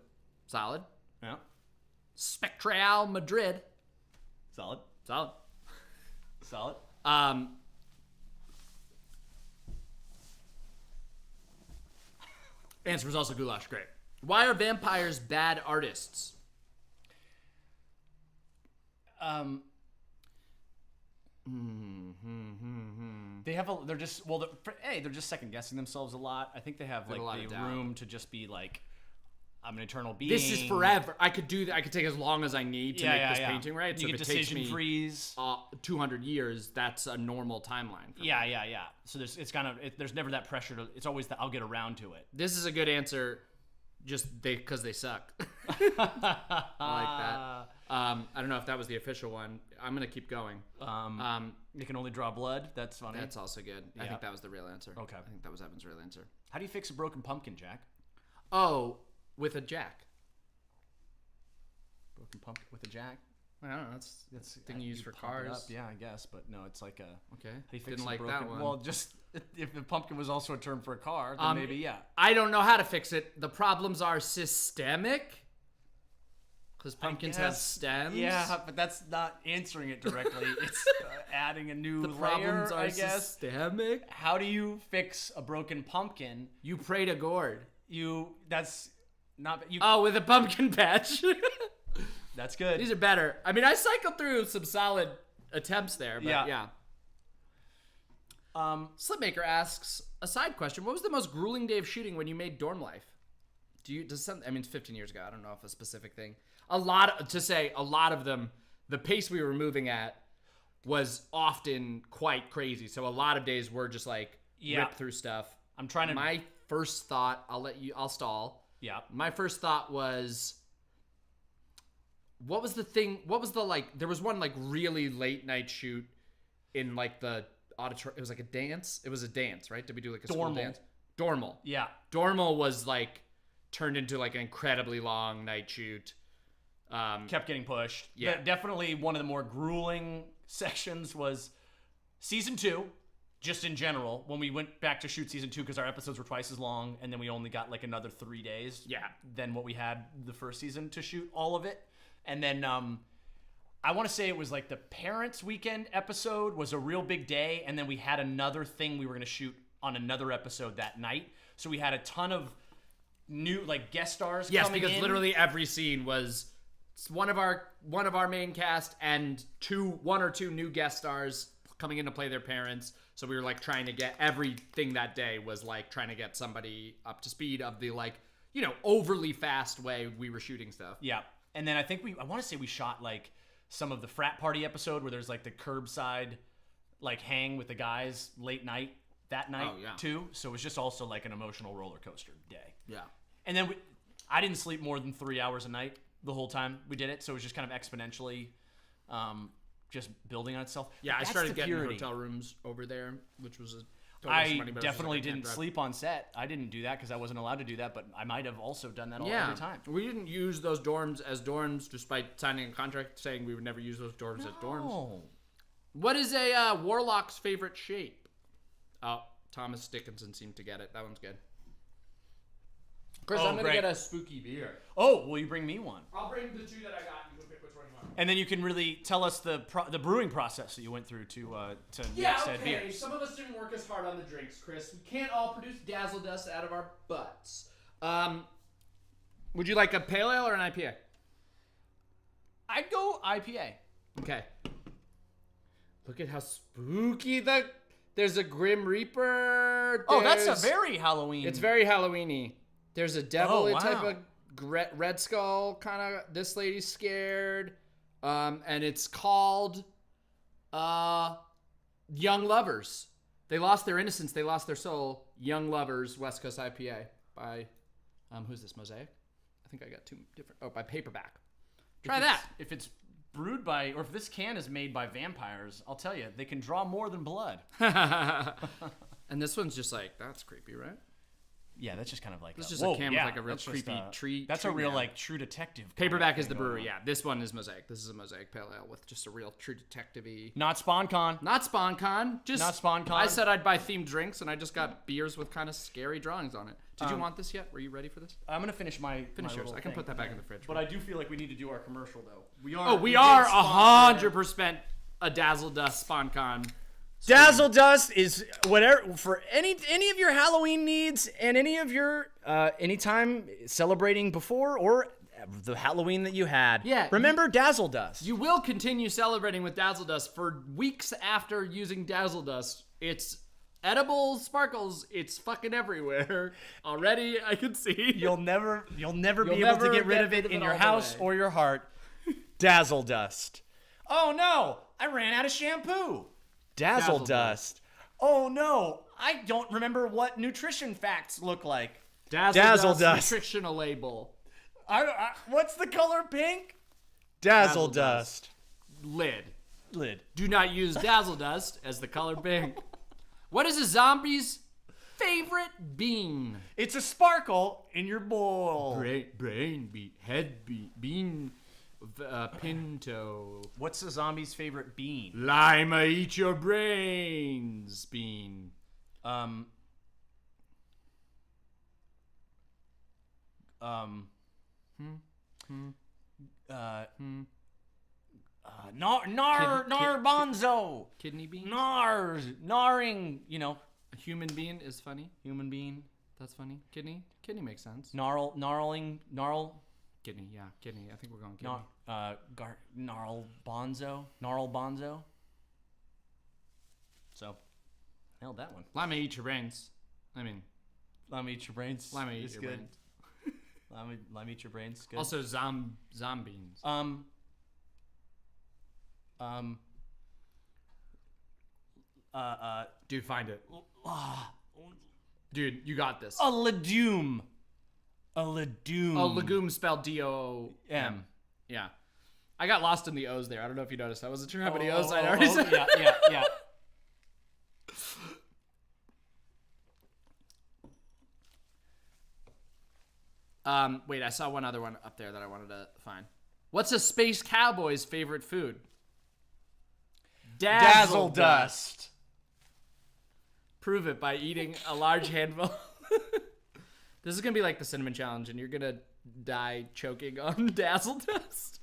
solid. Yeah. Spectral Madrid. Solid. Solid. Solid. Answer was also goulash. Great. Why are vampires bad artists? They're just they're just second guessing themselves a lot. I think they have like the room to just be like, I'm an eternal being. This is forever. I could do that. I could take as long as I need to make this painting right. You so get if it takes decision me freeze. 200 years, that's a normal timeline. For me. Yeah. So there's never that pressure to. It's always that I'll get around to it. This is a good answer, just because they suck. I like that. I don't know if that was the official one. I'm gonna keep going. You can only draw blood. That's funny. That's also good. Yeah. I think that was the real answer. Okay. I think that was Evan's real answer. How do you fix a broken pumpkin, Jack? Oh, with a jack. Broken pumpkin with a jack. I don't know. That's the thing you use for cars. Yeah, I guess, but no, it's like a. Okay. How do you fix Didn't a like broken, that one. Well, just if the pumpkin was also a term for a car, then maybe yeah. I don't know how to fix it. The problems are systemic. Because pumpkins have stems. Yeah, but that's not answering it directly. It's adding a new The layer, problems are I guess. systemic. How do you fix a broken pumpkin? You pray to gourd. That's not you. Oh, with a pumpkin patch. That's good. These are better. I mean, I cycled through some solid attempts there, but yeah. Slipmaker asks a side question: what was the most grueling day of shooting when you made Dorm Life? I mean, it's 15 years ago. I don't know if a specific thing. A lot of them, the pace we were moving at was often quite crazy. So a lot of days were just like rip through stuff. I'm trying to. My first thought, I'll stall. Yeah. My first thought was, what was the thing? What was the there was one really late night shoot in the auditorium. It was like a dance. It was a dance, right? Did we do a school dance? Dormal. Yeah. Dormal was turned into an incredibly long night shoot. Kept getting pushed. Yeah. Definitely one of the more grueling sections was season 2, just in general, when we went back to shoot season 2 because our episodes were twice as long, and then we only got another 3 days than what we had the first season to shoot all of it. And then I want to say it was the Parents Weekend episode was a real big day, and then we had another thing we were going to shoot on another episode that night. So we had a ton of new guest stars coming in. Yes, because literally every scene was one of our main cast and one or two new guest stars coming in to play their parents. So we were trying to get everything that day was trying to get somebody up to speed of the overly fast way we were shooting stuff. Yeah. And then I want to say we shot some of the frat party episode where there's the curbside hang with the guys late night that night too. So it was just also an emotional roller coaster day. Yeah. And then I didn't sleep more than 3 hours a night the whole time we did it. So it was just kind of exponentially just building on itself. Yeah, I started getting hotel rooms over there, which was I definitely didn't sleep on set. I didn't do that because I wasn't allowed to do that, but I might have also done that every time. We didn't use those dorms as dorms, despite signing a contract saying we would never use those dorms as dorms. What is a warlock's favorite shape? Oh, Thomas Dickinson seemed to get it. That one's good. Chris, Oh, I'm gonna great. get a spooky beer. Oh, will you bring me one? I'll bring the two that I got. You can pick which one you want. And then you can really tell us the brewing process that you went through to make said beer. Some of us didn't work as hard on the drinks, Chris. We can't all produce dazzle dust out of our butts. Would you like a pale ale or an IPA? I'd go IPA. Okay. Look at how spooky there's a Grim Reaper. Oh, that's a very Halloween. It's very Halloweeny. There's a devil type wow. of Red Skull kind of. This lady's scared. And it's called Young Lovers. They lost their innocence. They lost their soul. Young Lovers, West Coast IPA by who's this? Mosaic? I think I got two different. Oh, by Paperback. Try that. If it's brewed by, or if this can is made by vampires, I'll tell you, they can draw more than blood. And this one's just like, that's creepy, right? Yeah, that's just kind of like This is just a can with like a real that's creepy just, tree. That's tree a real man. like True Detective. kind of Paperback is thing the brewery. going on. Yeah, this one is Mosaic. This is a Mosaic Pale Ale with just a real True Detective-y. Not SpawnCon. Not SpawnCon. Just Not SpawnCon. I said I'd buy themed drinks, and I just got beers with kind of scary drawings on it. Did you want this yet? Were you ready for this? I'm gonna finish my Finish my yours. little I can thing. put that back in the fridge. But I do feel like we need to do our commercial though. We we are 100% a Dazzle Dust SpawnCon. Dazzle Dust is whatever for any of your Halloween needs and any of your anytime celebrating before or the Halloween that you had. Yeah, Remember Dazzle Dust. You will continue celebrating with Dazzle Dust for weeks after using Dazzle Dust. It's edible sparkles. It's fucking everywhere. Already, I can see. You'll never be able to never get rid of get it in all your the house way. or your heart. Dazzle Dust. Oh no, I ran out of shampoo. Dazzle Dust. Oh no, I don't remember what nutrition facts look like. Dazzle Dust nutritional label. What's the color pink? Dazzle Dust. Lid. Lid. Do not use Dazzle Dust as the color pink. What is a zombie's favorite bean? It's a sparkle in your bowl. Brain beat, head beat, bean, pinto. What's a zombie's favorite bean? Lima, eat your brains, bean. Bonzo. Kidney bean? Gnarring, A human being is funny. human being. That's funny. Kidney? Kidney makes sense. Gnarl. Kidney, yeah. Kidney. I think we're going kidney. Gnarl Bonzo. So, nailed that one. Lima, eat your brains. I mean, Lima eat your brains. Lima, eat It's your good. brains. Lima eat your brains. Good. Also, zombies. Dude, find it. Dude, you got this. A legume. A legume. Oh, legume spelled D-O-O-M. Yeah. I got lost in the O's there. I don't know if you noticed. I wasn't sure how many O's I'd already said. Yeah. Wait, I saw one other one up there that I wanted to find. What's a space cowboy's favorite food? Dazzle Dust. Prove it by eating a large handful. This is going to be like the cinnamon challenge, and you're going to die choking on Dazzle Dust.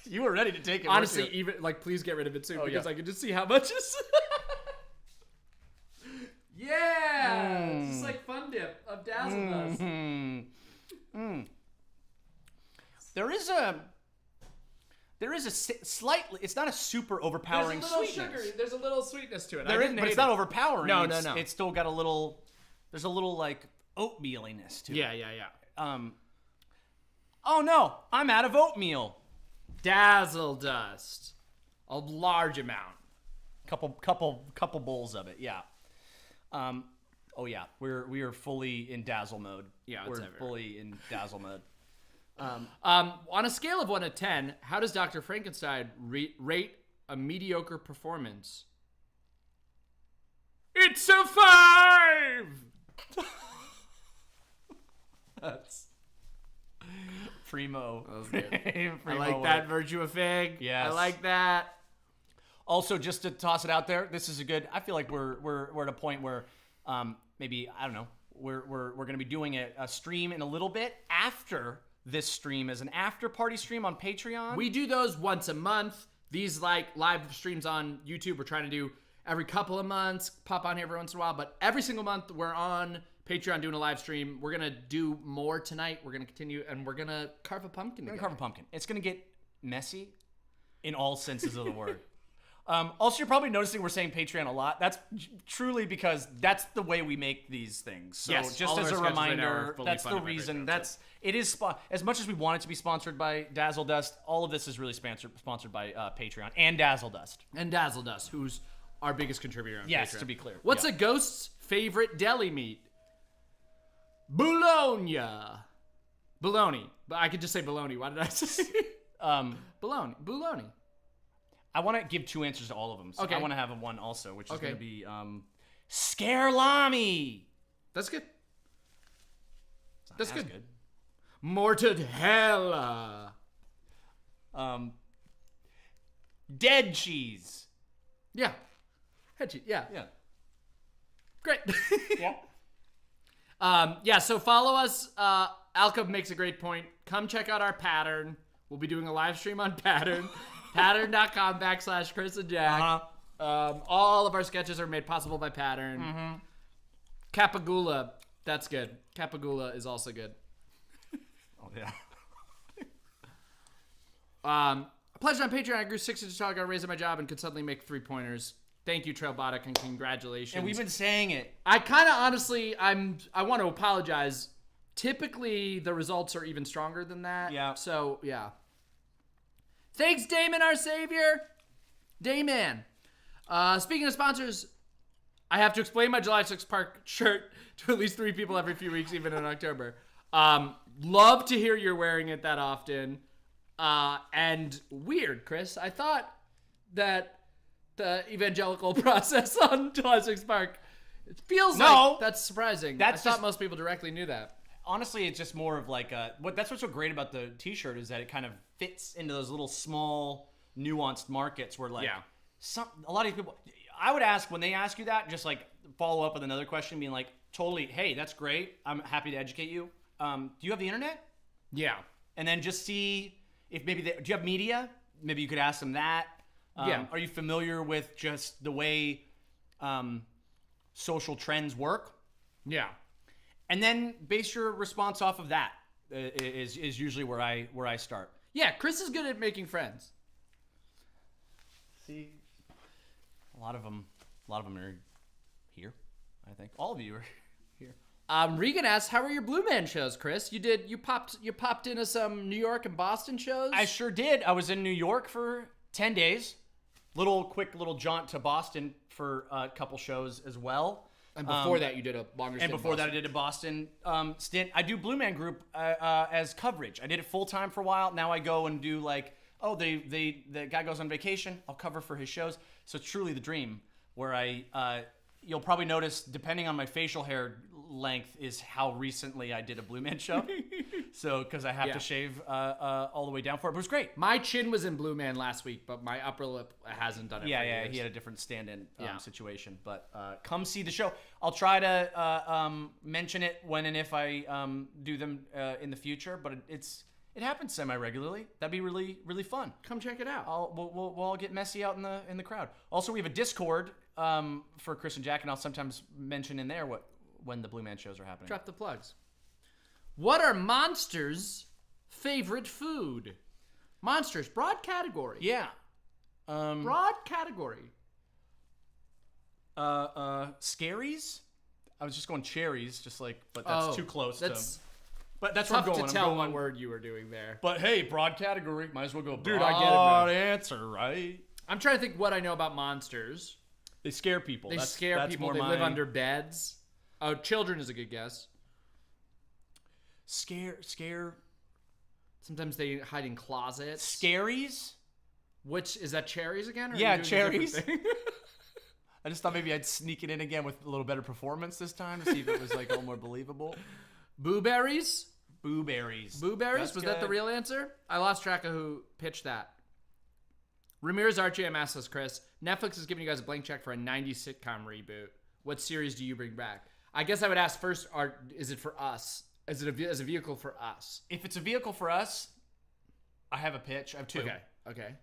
You were ready to take it. Honestly, weren't you? even like, please get rid of it soon because yeah. I can just see how much is. Yeah, it's just like Fun Dip of Dazzle Dust. There is a slightly. It's not a super overpowering There's a little sweetness. sugar. There's a little sweetness to it. There is, but it's not overpowering. No. It's still got a little. There's a little like oatmealiness to it. Yeah. Oh no, I'm out of oatmeal. Dazzle Dust, a large amount. Couple bowls of it. Yeah. Oh yeah, we are fully in dazzle mode. Yeah, we're everywhere. fully in dazzle mode. On a scale of 1 to 10, how does Dr. Frankenstein rate a mediocre performance? It's a 5! That's primo. That was good. I Primo like work. that Virtua Fig. Yes. I like that. Also, just to toss it out there, this is a good. I feel like we're at a point where maybe I don't know. we're going to be doing a stream in a little bit after this stream as an after party stream on Patreon. We do those once a month. These like live streams on YouTube, we're trying to do every couple of months, pop on here every once in a while, but every single month we're on Patreon doing a live stream. We're going to do more tonight. We're going to continue, and we're going to carve a pumpkin together. Carve a pumpkin. It's going to get messy in all senses of the word. Also, you're probably noticing we're saying Patreon a lot. That's truly because that's the way we make these things. So yes, just as a reminder, that's the reason. It is as much as we want it to be sponsored by Dazzle Dust. All of this is really sponsored by Patreon and Dazzle Dust. And Dazzle Dust, who's our biggest contributor on Patreon. Yes, to be clear. What's a ghost's favorite deli meat? Bologna. Bologna. But I could just say bologna. Why did I say bologna? Bologna. I want to give two answers to all of them. So Okay. I want to have one also, which is going to be Scarlami. That's good. It's not That's as good. Mortadella. Dead cheese. Yeah. Head cheese. Yeah. Yeah. Great. Yeah. So follow us. Alka makes a great point. Come check out our pattern. We'll be doing a live stream on Pattern. Pattern.com/Chris and Jack. All of our sketches are made possible by Pattern. Mm-hmm. Capagula. That's good. Capagula is also good. Oh, yeah. I pledged on Patreon. I grew 6 inches tall, got raised at my job, and could suddenly make 3-pointers. Thank you, Trailbotic, and congratulations. And we've been saying it. I kind of honestly, I want to apologize. Typically, the results are even stronger than that. Yeah. So, yeah. Thanks, Damon, our savior. Damon. Speaking of sponsors, I have to explain my July 6th Park shirt to at least 3 people every few weeks, even in October. Love to hear you're wearing it that often. And weird, Chris. I thought that the evangelical process on July 6th Park, it feels like that's surprising. I thought most people directly knew that. Honestly, it's just more of like that's what's so great about the t-shirt is that it kind of fits into those little small nuanced markets where like a lot of these people, I would ask when they ask you that, just like follow up with another question being like, totally, hey, that's great. I'm happy to educate you. Do you have the internet? Yeah. And then just see if maybe do you have media? Maybe you could ask them that. Are you familiar with just the way social trends work? Yeah. And then base your response off of that is usually where I start. Yeah, Chris is good at making friends. See, a lot of them are here. I think all of you are here. Regan asks, "How are your Blue Man shows, Chris? You popped into some New York and Boston shows." I sure did. I was in New York for 10 days. Quick little jaunt to Boston for a couple shows as well. And before that, you did a longer stint. And before that, I did a Boston stint. I do Blue Man Group as coverage. I did it full time for a while. Now I go and do like, the guy goes on vacation. I'll cover for his shows. So it's truly the dream. Where you'll probably notice, depending on my facial hair length, is how recently I did a Blue Man show. So because I have to shave all the way down for it, but it was great. My chin was in Blue Man last week, but my upper lip hasn't done it. Yeah, for years. He had a different stand-in situation. But come see the show. I'll try to mention it when and if I do them in the future. But it happens semi-regularly. That'd be really, really fun. Come check it out. We'll all get messy out in the crowd. Also, we have a Discord for Chris and Jack, and I'll sometimes mention in there when the Blue Man shows are happening. Drop the plugs. What are Monsters' favorite food? Monsters, broad category. Yeah. Broad category. Scaries? I was just going cherries, but that's too close But that's tough where I'm going. to tell what word you were doing there. But hey, broad category. Might as well go broad. Dude, I get it, man. Answer, right? I'm trying to think what I know about monsters. They scare people. They scare people. They live under beds. Oh, children is a good guess. Scare. Sometimes they hide in closets. Scaries? Which, is that cherries again? Or yeah, cherries. I just thought maybe I'd sneak it in again with a little better performance this time to see if it was like a little more believable. Booberries? Booberries. Booberries? Was that the real answer? I lost track of who pitched that. Ramirez RJM asks us, Chris, Netflix is giving you guys a blank check for a 90s sitcom reboot. What series do you bring back? I guess I would ask first, is it for us? Is it as a vehicle for us? If it's a vehicle for us, I have a pitch. I have two. Okay.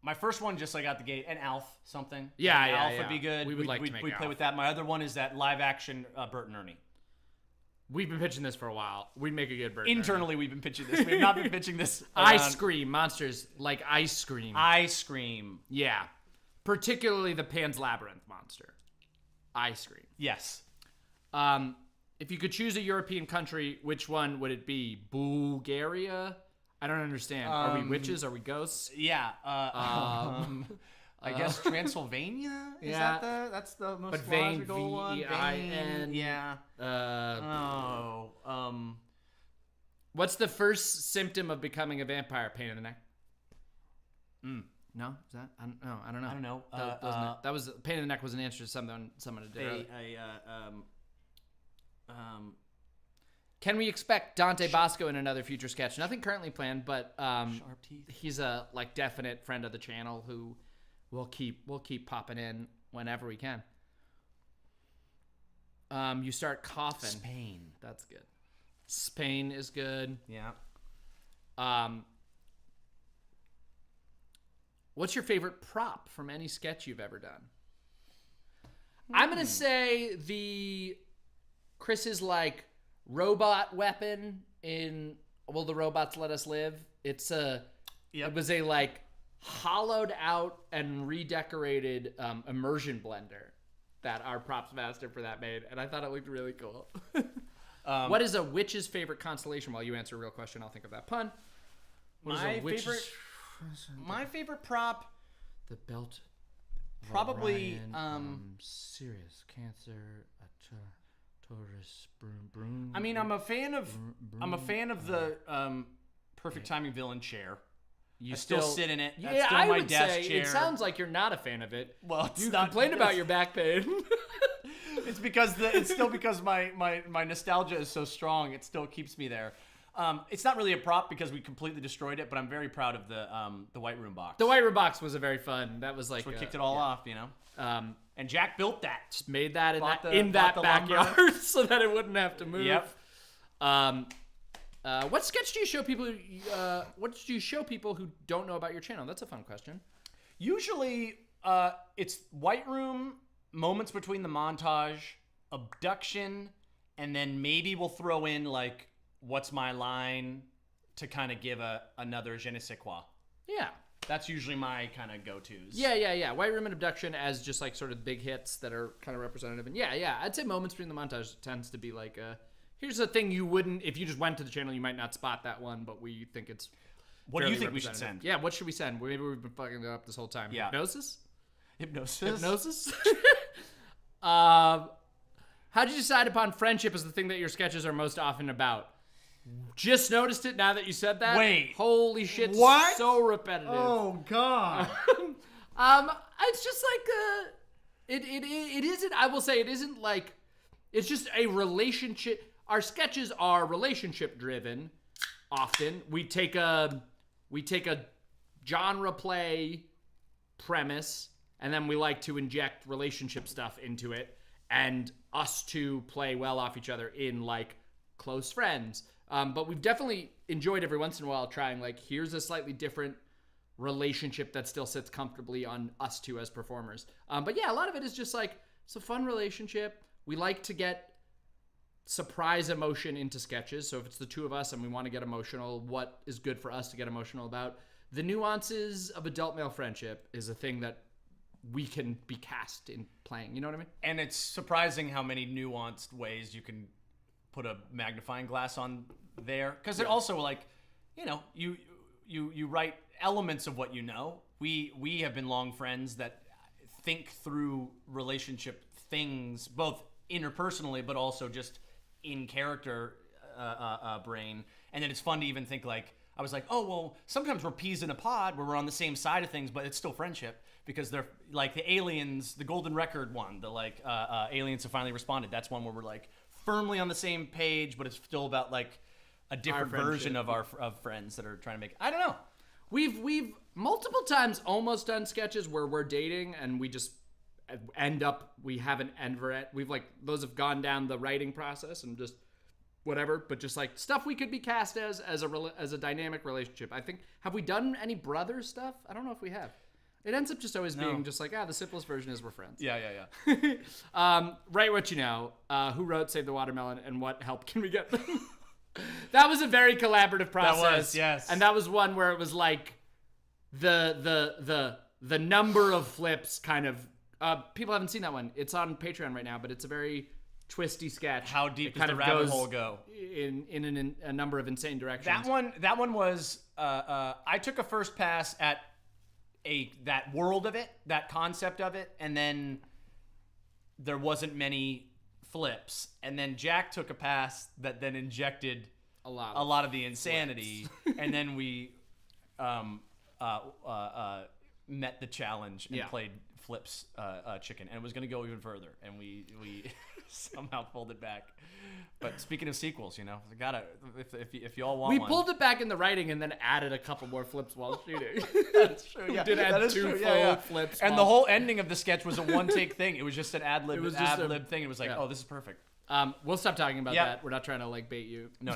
My first one, just like out the gate, an Alf something. Yeah, an yeah, Alf yeah. would be good. We would like to make play Alf. with that. My other one is that live action Bert and Ernie. We've been pitching this for a while. We'd make a good bird. Internally, we've been pitching this. We've not been pitching this. Ice cream monsters like ice cream. Ice cream. Yeah, particularly the Pan's Labyrinth monster. Ice cream. Yes. If you could choose a European country, which one would it be? Bulgaria? I don't understand. Are we witches? Are we ghosts? Yeah. I guess Transylvania. Is that's the most but Vain, logical one? V-E-I-N. Yeah. What's the first symptom of becoming a vampire? Pain in the neck. No, is that? I don't know. I don't know. That was pain in the neck was an answer to someone did. Can we expect Dante Bosco in another future sketch? Nothing currently planned, but sharp teeth. He's a definite friend of the channel who we'll keep popping in whenever we can. You start coughing. Spain. That's good. Spain is good. Yeah. What's your favorite prop from any sketch you've ever done? I'm gonna say Chris's robot weapon in Will the Robots Let Us Live? It was a hollowed out and redecorated immersion blender that our props master for that made, and I thought it looked really cool. What is a witch's favorite constellation? While you answer a real question, I'll think of that pun. My favorite prop, the belt. Probably Orion, Sirius, Cancer, Taurus, Broom. I mean, I'm a fan of the perfect timing villain chair. You still sit in it. Yeah, That's still I my would desk say chair. it sounds like you're not a fan of it. Well, it's you not, complained about your back pain. It's still because my nostalgia is so strong. It still keeps me there. It's not really a prop because we completely destroyed it, but I'm very proud of the White Room box. The White Room box was a very fun. That was we kicked it all off, you know. And Jack built that. Just made that in bought that the backyard so that it wouldn't have to move. Yep. What sketch do you show people? What do you show people who don't know about your channel? That's a fun question. Usually, it's White Room, moments between the montage, abduction, and then maybe we'll throw in what's my line to kind of give another je ne sais quoi. Yeah. That's usually my kind of go-tos. Yeah. White Room and Abduction as just sort of big hits that are kind of representative. And yeah. I'd say moments between the montage tends to be here's a thing you wouldn't, if you just went to the channel, you might not spot that one, but we think it's What do you think we should send? Yeah, what should we send? Maybe we've been fucking it up this whole time. Yeah. Hypnosis? Hypnosis? How did you decide upon friendship as the thing that your sketches are most often about? Just noticed it now that you said that. Wait. Holy shit. What? So repetitive. Oh, God. It's just it isn't, I will say it isn't it's just a relationship. Our sketches are relationship driven often. We take a genre play premise and then we like to inject relationship stuff into it and us two play well off each other in close friends. But we've definitely enjoyed every once in a while trying here's a slightly different relationship that still sits comfortably on us two as performers. But yeah, a lot of it is just it's a fun relationship. We like to get surprise emotion into sketches. So if it's the two of us and we want to get emotional, what is good for us to get emotional about? The nuances of adult male friendship is a thing that we can be cast in playing. You know what I mean? And it's surprising how many nuanced ways you can put a magnifying glass on there. Because it also you write elements of what you know. We have been long friends that think through relationship things, both interpersonally, but also just in character brain. And then it's fun to even think I was oh, well, sometimes we're peas in a pod where we're on the same side of things, but it's still friendship because they're the aliens, the Golden Record one, the aliens have finally responded. That's one where we're firmly on the same page, but it's still about a different version of of friends that are trying to make, I don't know. We've multiple times almost done sketches where we're dating and we just we haven't ever, we've like, those have gone down the writing process and just whatever, but just like stuff we could be cast as a dynamic relationship. I think, have we done any brother stuff? I don't know if we have. It ends up just always being just like, the simplest version is we're friends. Yeah. Write what you know. Who wrote Save the Watermelon and what help can we get them? That was a very collaborative process. That was, yes. And that was one where it was like the number of flips kind of, people haven't seen that one. It's on Patreon right now, but it's a very twisty sketch. How deep does the rabbit hole go? In a number of insane directions. That one was, I took a first pass at that world of it, that concept of it, and then there wasn't many flips, and then Jack took a pass that then injected a lot of the insanity, and then we met the challenge and played flips chicken, and it was going to go even further, and we somehow pulled it back. But speaking of sequels, gotta, if you all want we one. pulled it back in the writing and then added a couple more flips while shooting. That's true. Yeah, we did add two full flips. And the whole ending of the sketch was a one-take thing. It was just an ad-lib thing. It was like, oh, this is perfect. We'll stop talking about that. We're not trying to like bait you. No.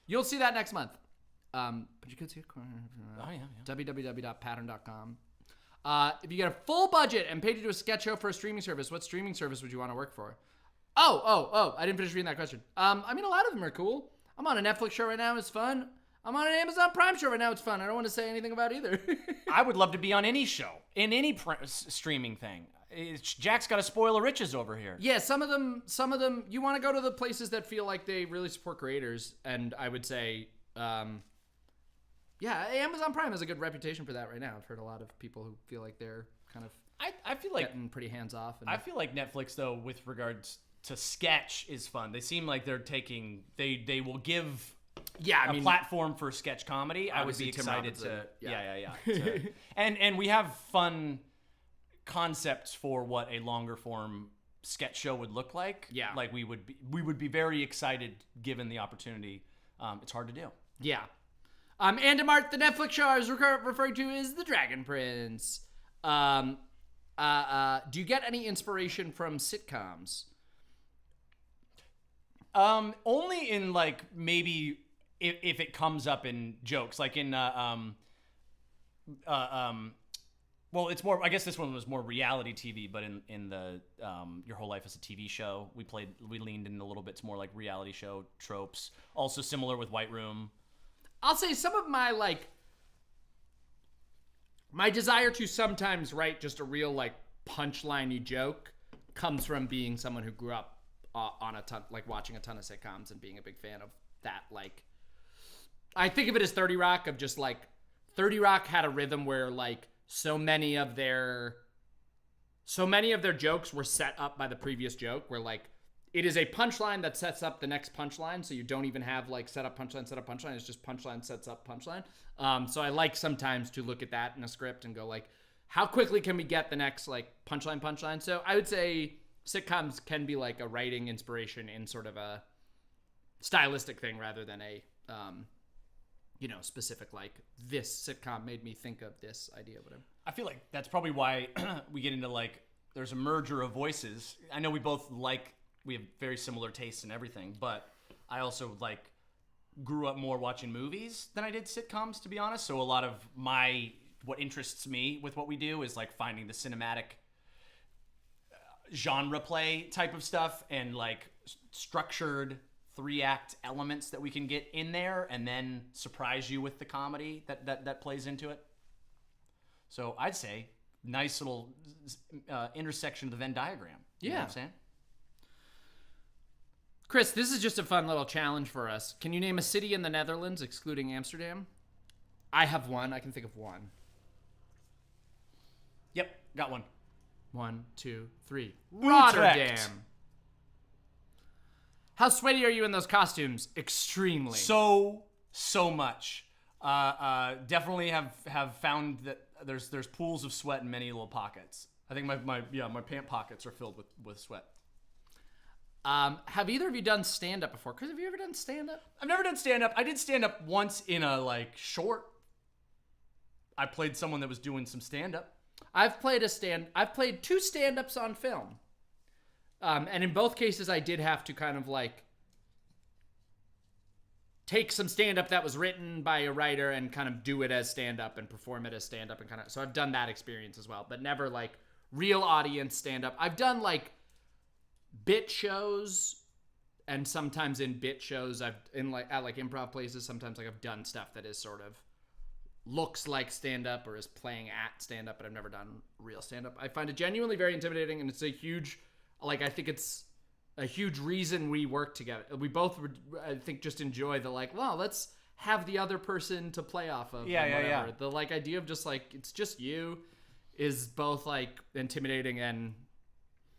You'll see that next month. But you could see it. www.pattern.com. If you get a full budget and paid to do a sketch show for a streaming service, what streaming service would you want to work for? Oh, I didn't finish reading that question. I mean, a lot of them are cool. I'm on a Netflix show right now. It's fun. I'm on an Amazon Prime show right now. It's fun. I don't want to say anything about either. I would love to be on any show, in any streaming thing. Jack's got a spoil of riches over here. Yeah, some of them, you want to go to the places that feel like they really support creators. And I would say, Amazon Prime has a good reputation for that right now. I've heard a lot of people who feel like they're kind of I feel like getting pretty hands off. I feel like Netflix, though, with regards to sketch is fun. They seem like they're taking, they will give a platform for sketch comedy. I would be excited to, and we have fun concepts for what a longer form sketch show would look like. Yeah. Like we would be very excited given the opportunity. It's hard to do. Yeah. Andemart, the Netflix show I was referring to is The Dragon Prince. Do you get any inspiration from sitcoms? Only in like maybe if it comes up in jokes, like in well, it's more. I guess this one was more reality TV, but in the Your Whole Life as a TV show, we leaned in a little bit to more like reality show tropes. Also similar with White Room. I'll say some of my my desire to sometimes write just a real like punchline-y joke comes from being someone who grew up on a ton, like watching a ton of sitcoms and being a big fan of that. Like, I think of it as 30 Rock, of just like 30 Rock had a rhythm where like so many of their jokes were set up by the previous joke, where like it is a punchline that sets up the next punchline, so you don't even have like set up punchline. It's just punchline sets up punchline. So I like sometimes to look at that in a script and go like, how quickly can we get the next like punchline? So I would say sitcoms can be like a writing inspiration in sort of a stylistic thing rather than a specific like this sitcom made me think of this idea, whatever. I feel like that's probably why we get into like there's a merger of voices. I know we have very similar tastes in everything, but I also like grew up more watching movies than I did sitcoms, to be honest. So a lot of what interests me with what we do is like finding the cinematic genre play type of stuff and like structured 3-act elements that we can get in there and then surprise you with the comedy that plays into it. So I'd say nice little intersection of the Venn diagram. You know what I'm saying? Chris, this is just a fun little challenge for us. Can you name a city in the Netherlands excluding Amsterdam? I have one. I can think of one. Yep, got one. 1, 2, 3. Utrecht. Rotterdam. How sweaty are you in those costumes? Extremely. So much. Definitely have found that there's pools of sweat in many little pockets. I think my pant pockets are filled with sweat. Have either of you done stand-up before? Chris, have you ever done stand-up? I've never done stand-up. I did stand-up once in a like short. I played someone that was doing some stand-up. I've played two stand-ups on film. And in both cases, I did have to kind of like take some stand-up that was written by a writer and kind of do it as stand-up and perform it as stand-up and kind of. So I've done that experience as well, but never like real audience stand-up. I've done like bit shows, and sometimes in bit shows, at improv places. Sometimes like I've done stuff that is sort of looks like stand-up or is playing at stand-up, but I've never done real stand-up. I find it genuinely very intimidating, and it's a huge. Like, I think it's a huge reason we work together. We both, I think, just enjoy the, like, well, let's have the other person to play off of. Yeah. The, like, idea of just, like, it's just you is both, like, intimidating and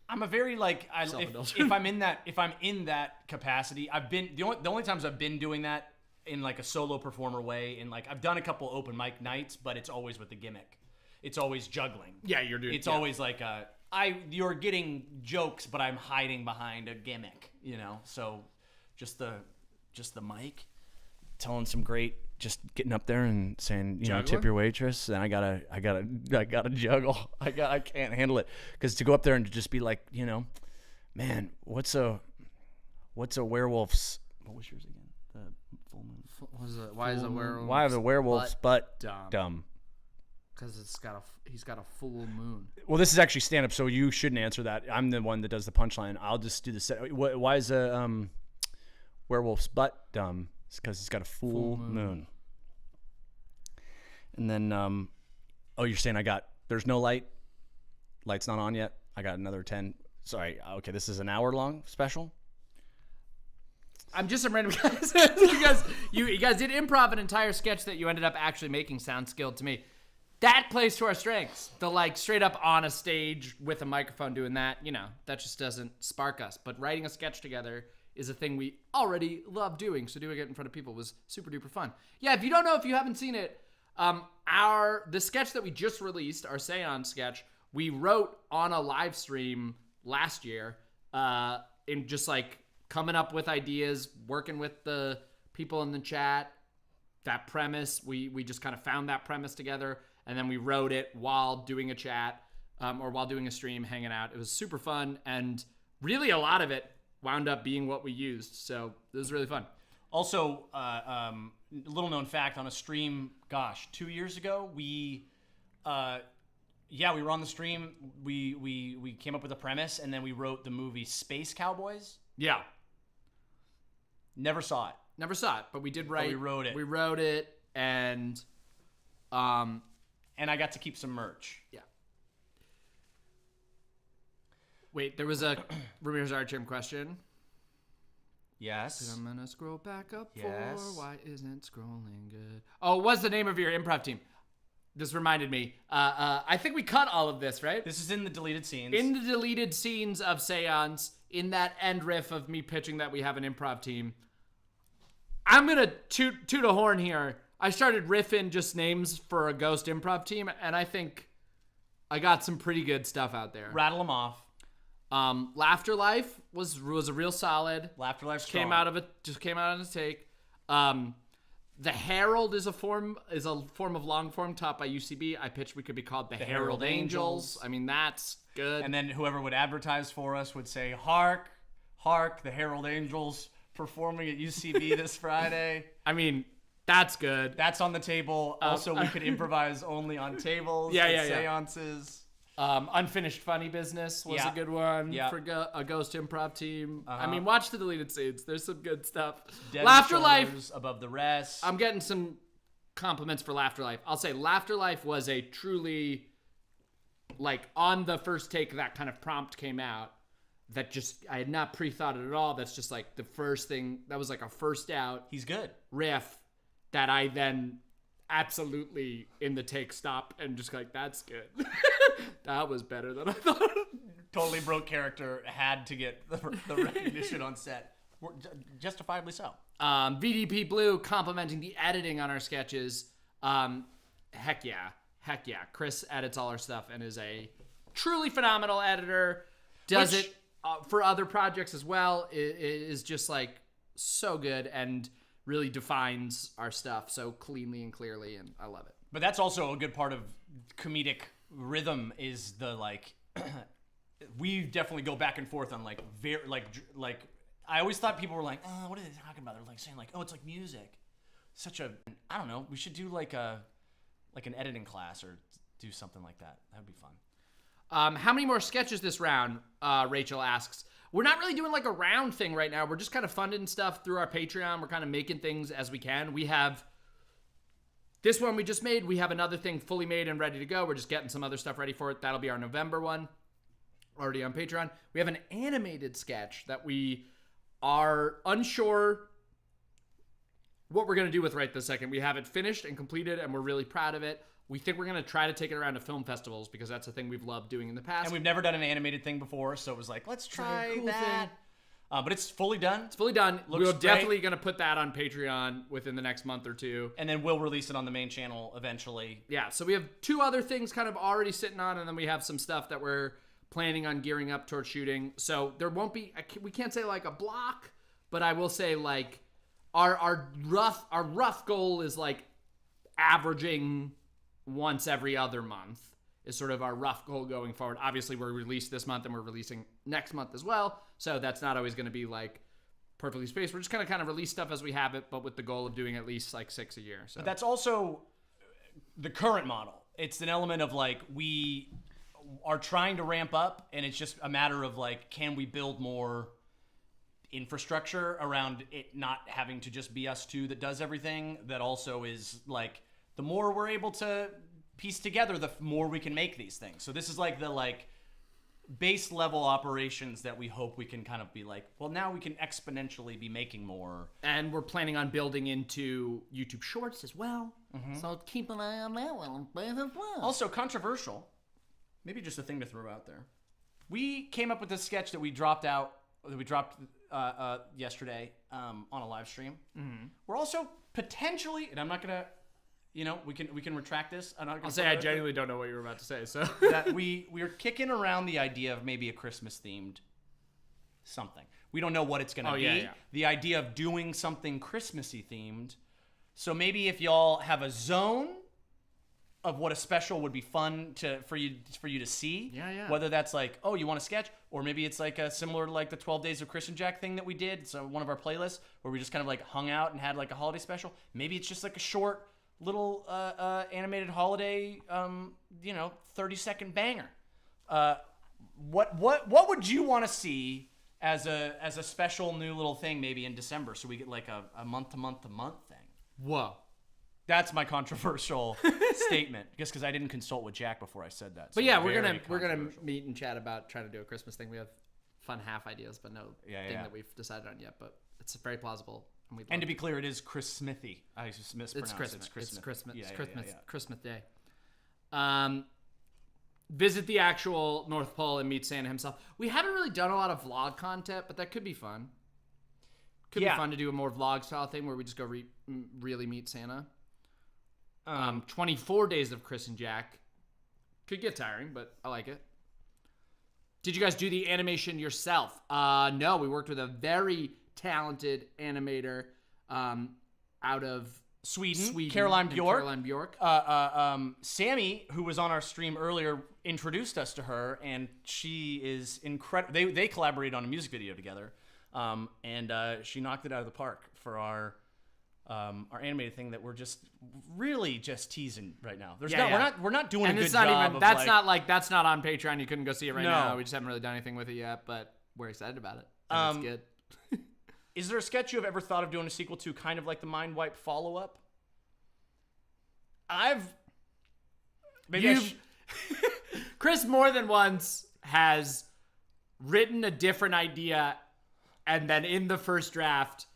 I'm a very, like, if I'm in that capacity, I've been, the only times I've been doing that in, like, a solo performer way, and, like, I've done a couple open mic nights, but it's always with the gimmick. It's always juggling. Yeah, you're doing It's always, like, you're getting jokes, but I'm hiding behind a gimmick, you know. So, just the mic, telling some great, just getting up there and saying, you know, tip your waitress, and I gotta juggle. I can't handle it because to go up there and to just be like, you know, man, what's a werewolf's? What was yours again? The full moon. Why is a werewolf? Why are the werewolf's butt dumb? Because he's got a full moon. Well, this is actually stand-up, so you shouldn't answer that. I'm the one that does the punchline. I'll just do the set. Why is a werewolf's butt dumb? It's because he's got a full moon. And then, you're saying there's no light? Light's not on yet? I got another 10. Sorry, okay, this is an hour-long special? I'm just some random guys. you guys did improv an entire sketch that you ended up actually making sound skilled to me. That plays to our strengths. The like straight up on a stage with a microphone doing that, you know, that just doesn't spark us. But writing a sketch together is a thing we already love doing. So doing it in front of people was super duper fun. Yeah, if you don't know, if you haven't seen it, the sketch that we just released, our Seance sketch, we wrote on a live stream last year, in just like coming up with ideas, working with the people in the chat. That premise, we just kind of found that premise together. And then we wrote it while doing a chat or while doing a stream, hanging out. It was super fun. And really a lot of it wound up being what we used. So it was really fun. Also, little known fact on a stream, 2 years ago, we were on the stream. We came up with a premise and then we wrote the movie Space Cowboys. Yeah. Never saw it, but we did write. But we wrote it. We wrote it and I got to keep some merch. Yeah. Wait, there was a Ramirez Archim question. Yes. I'm gonna scroll back up. Yes. Why isn't scrolling good? Oh, what's the name of your improv team? This reminded me. I think we cut all of this, right? This is in the deleted scenes. In the deleted scenes of Seance, in that end riff of me pitching that we have an improv team. I'm gonna toot a horn here. I started riffing just names for a ghost improv team, and I think I got some pretty good stuff out there. Rattle them off. Laughter Life was a real solid. Laughter Life came out of a take. The Herald is a form of long form taught by UCB. I pitched we could be called the Herald Angels. I mean, that's good. And then whoever would advertise for us would say, "Hark, hark, the Herald Angels performing at UCB this Friday." I mean, that's good. That's on the table. Also, we could improvise only on tables. Seances. Unfinished Funny Business was a good one for a ghost improv team. I mean, watch the deleted scenes. There's some good stuff. Laughter Life above the rest. I'm getting some compliments for Laughter Life. I'll say Laughter Life was a truly, like, on the first take that kind of prompt came out that just I had not pre-thought it at all. That's just like the first thing that was like a first out. He's good. Riff that I then absolutely in the take stop and just like, that's good. That was better than I thought. Totally broke character, had to get the recognition on set. Justifiably so. VDP Blue complimenting the editing on our sketches. Heck yeah. Chris edits all our stuff and is a truly phenomenal editor. Does it for other projects as well. It is just like so good and really defines our stuff so cleanly and clearly, and I love it. But that's also a good part of comedic rhythm is the like. We definitely go back and forth on like like. I always thought people were like, oh, what are they talking about? They're like saying like, oh, it's like music. Such a, I don't know. We should do like an editing class or do something like that. That would be fun. How many more sketches this round? Rachel asks. We're not really doing like a round thing right now. We're just kind of funding stuff through our Patreon. We're kind of making things as we can. We have this one we just made. We have another thing fully made and ready to go. We're just getting some other stuff ready for it. That'll be our November one. Already on Patreon. We have an animated sketch that we are unsure what we're going to do with right this second. We have it finished and completed, and we're really proud of it. We think we're going to try to take it around to film festivals because that's a thing we've loved doing in the past. And we've never done an animated thing before, so it was like, let's try cool that. But it's fully done. It's fully done. Looks We're great. Definitely going to put that on Patreon within the next month or two. And then we'll release it on the main channel eventually. Yeah, so we have 2 other things kind of already sitting on, and then we have some stuff that we're planning on gearing up towards shooting. So there won't be, we can't say like a block, but I will say like our rough goal is like averaging once every other month is sort of our rough goal going forward. Obviously, we're released this month and we're releasing next month as well. So that's not always going to be like perfectly spaced. We're just going to kind of release stuff as we have it, but with the goal of doing at least like 6 a year. So but that's also the current model. It's an element of like we are trying to ramp up, and it's just a matter of like, can we build more infrastructure around it not having to just be us two that does everything, that also is like, the more we're able to piece together, the more we can make these things. So this is like the like base level operations that we hope we can kind of be like, well, now we can exponentially be making more. And we're planning on building into YouTube Shorts as well. So keep an eye on that one as well. Also controversial, maybe just a thing to throw out there. We came up with this sketch that we dropped yesterday on a live stream. We're also potentially, and I'm not gonna, we can retract this. I'll say I genuinely don't know what you were about to say. So that we're kicking around the idea of maybe a Christmas themed something. We don't know what it's gonna be. Yeah. The idea of doing something Christmassy themed. So maybe if y'all have a zone of what a special would be fun for you to see. Yeah. Whether that's like, oh, you want a sketch, or maybe it's like a similar like the 12 Days of Chris and Jack thing that we did. So one of our playlists where we just kind of like hung out and had like a holiday special. Maybe it's just like a short little animated holiday 30-second banger. What would you want to see as a special new little thing maybe in December, so we get like a month to month thing? Whoa. That's my controversial statement, just because I didn't consult with Jack before I said that. So But yeah, we're gonna meet and chat about trying to do a Christmas thing. We have fun half ideas, but no thing that we've decided on yet. But it's very plausible. And to be clear, it is Chris Smithy. I just mispronounced. It's Christmas. Yeah, Christmas Day. Visit the actual North Pole and meet Santa himself. We haven't really done a lot of vlog content, but that could be fun. Could be fun to do a more vlog style thing where we just go really meet Santa. 24 Days of Chris and Jack could get tiring, but I like it. Did you guys do the animation yourself? No, we worked with a very talented animator out of Sweden, Caroline Bjork. Sammy, who was on our stream earlier, introduced us to her, and she is incredible. They collaborated on a music video together, and she knocked it out of the park for our animated thing that we're just really just teasing right now. We're not doing and a good it's not job. Even, that's not on Patreon. You couldn't go see it right No. now. We just haven't really done anything with it yet, but we're excited about it. And it's good. Is there a sketch you have ever thought of doing a sequel to, kind of like the Mind Wipe follow-up? Chris more than once has written a different idea and then in the first draft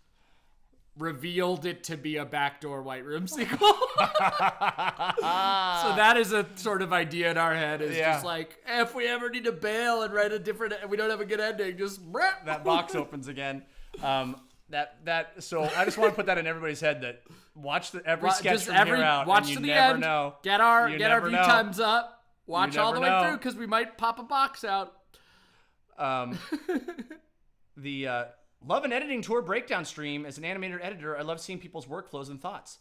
revealed it to be a backdoor White Room sequel. So that is a sort of idea in our head. Is just like, if we ever need to bail and write a different, we don't have a good ending, just that box opens again. So I just want to put that in everybody's head that watch every sketch from here out. Watch and to you the never end. know. Get our view know. times up. Watch all the way know. through because we might pop a box out. The Love and Editing Tour breakdown stream. As an animator editor, I love seeing people's workflows and thoughts.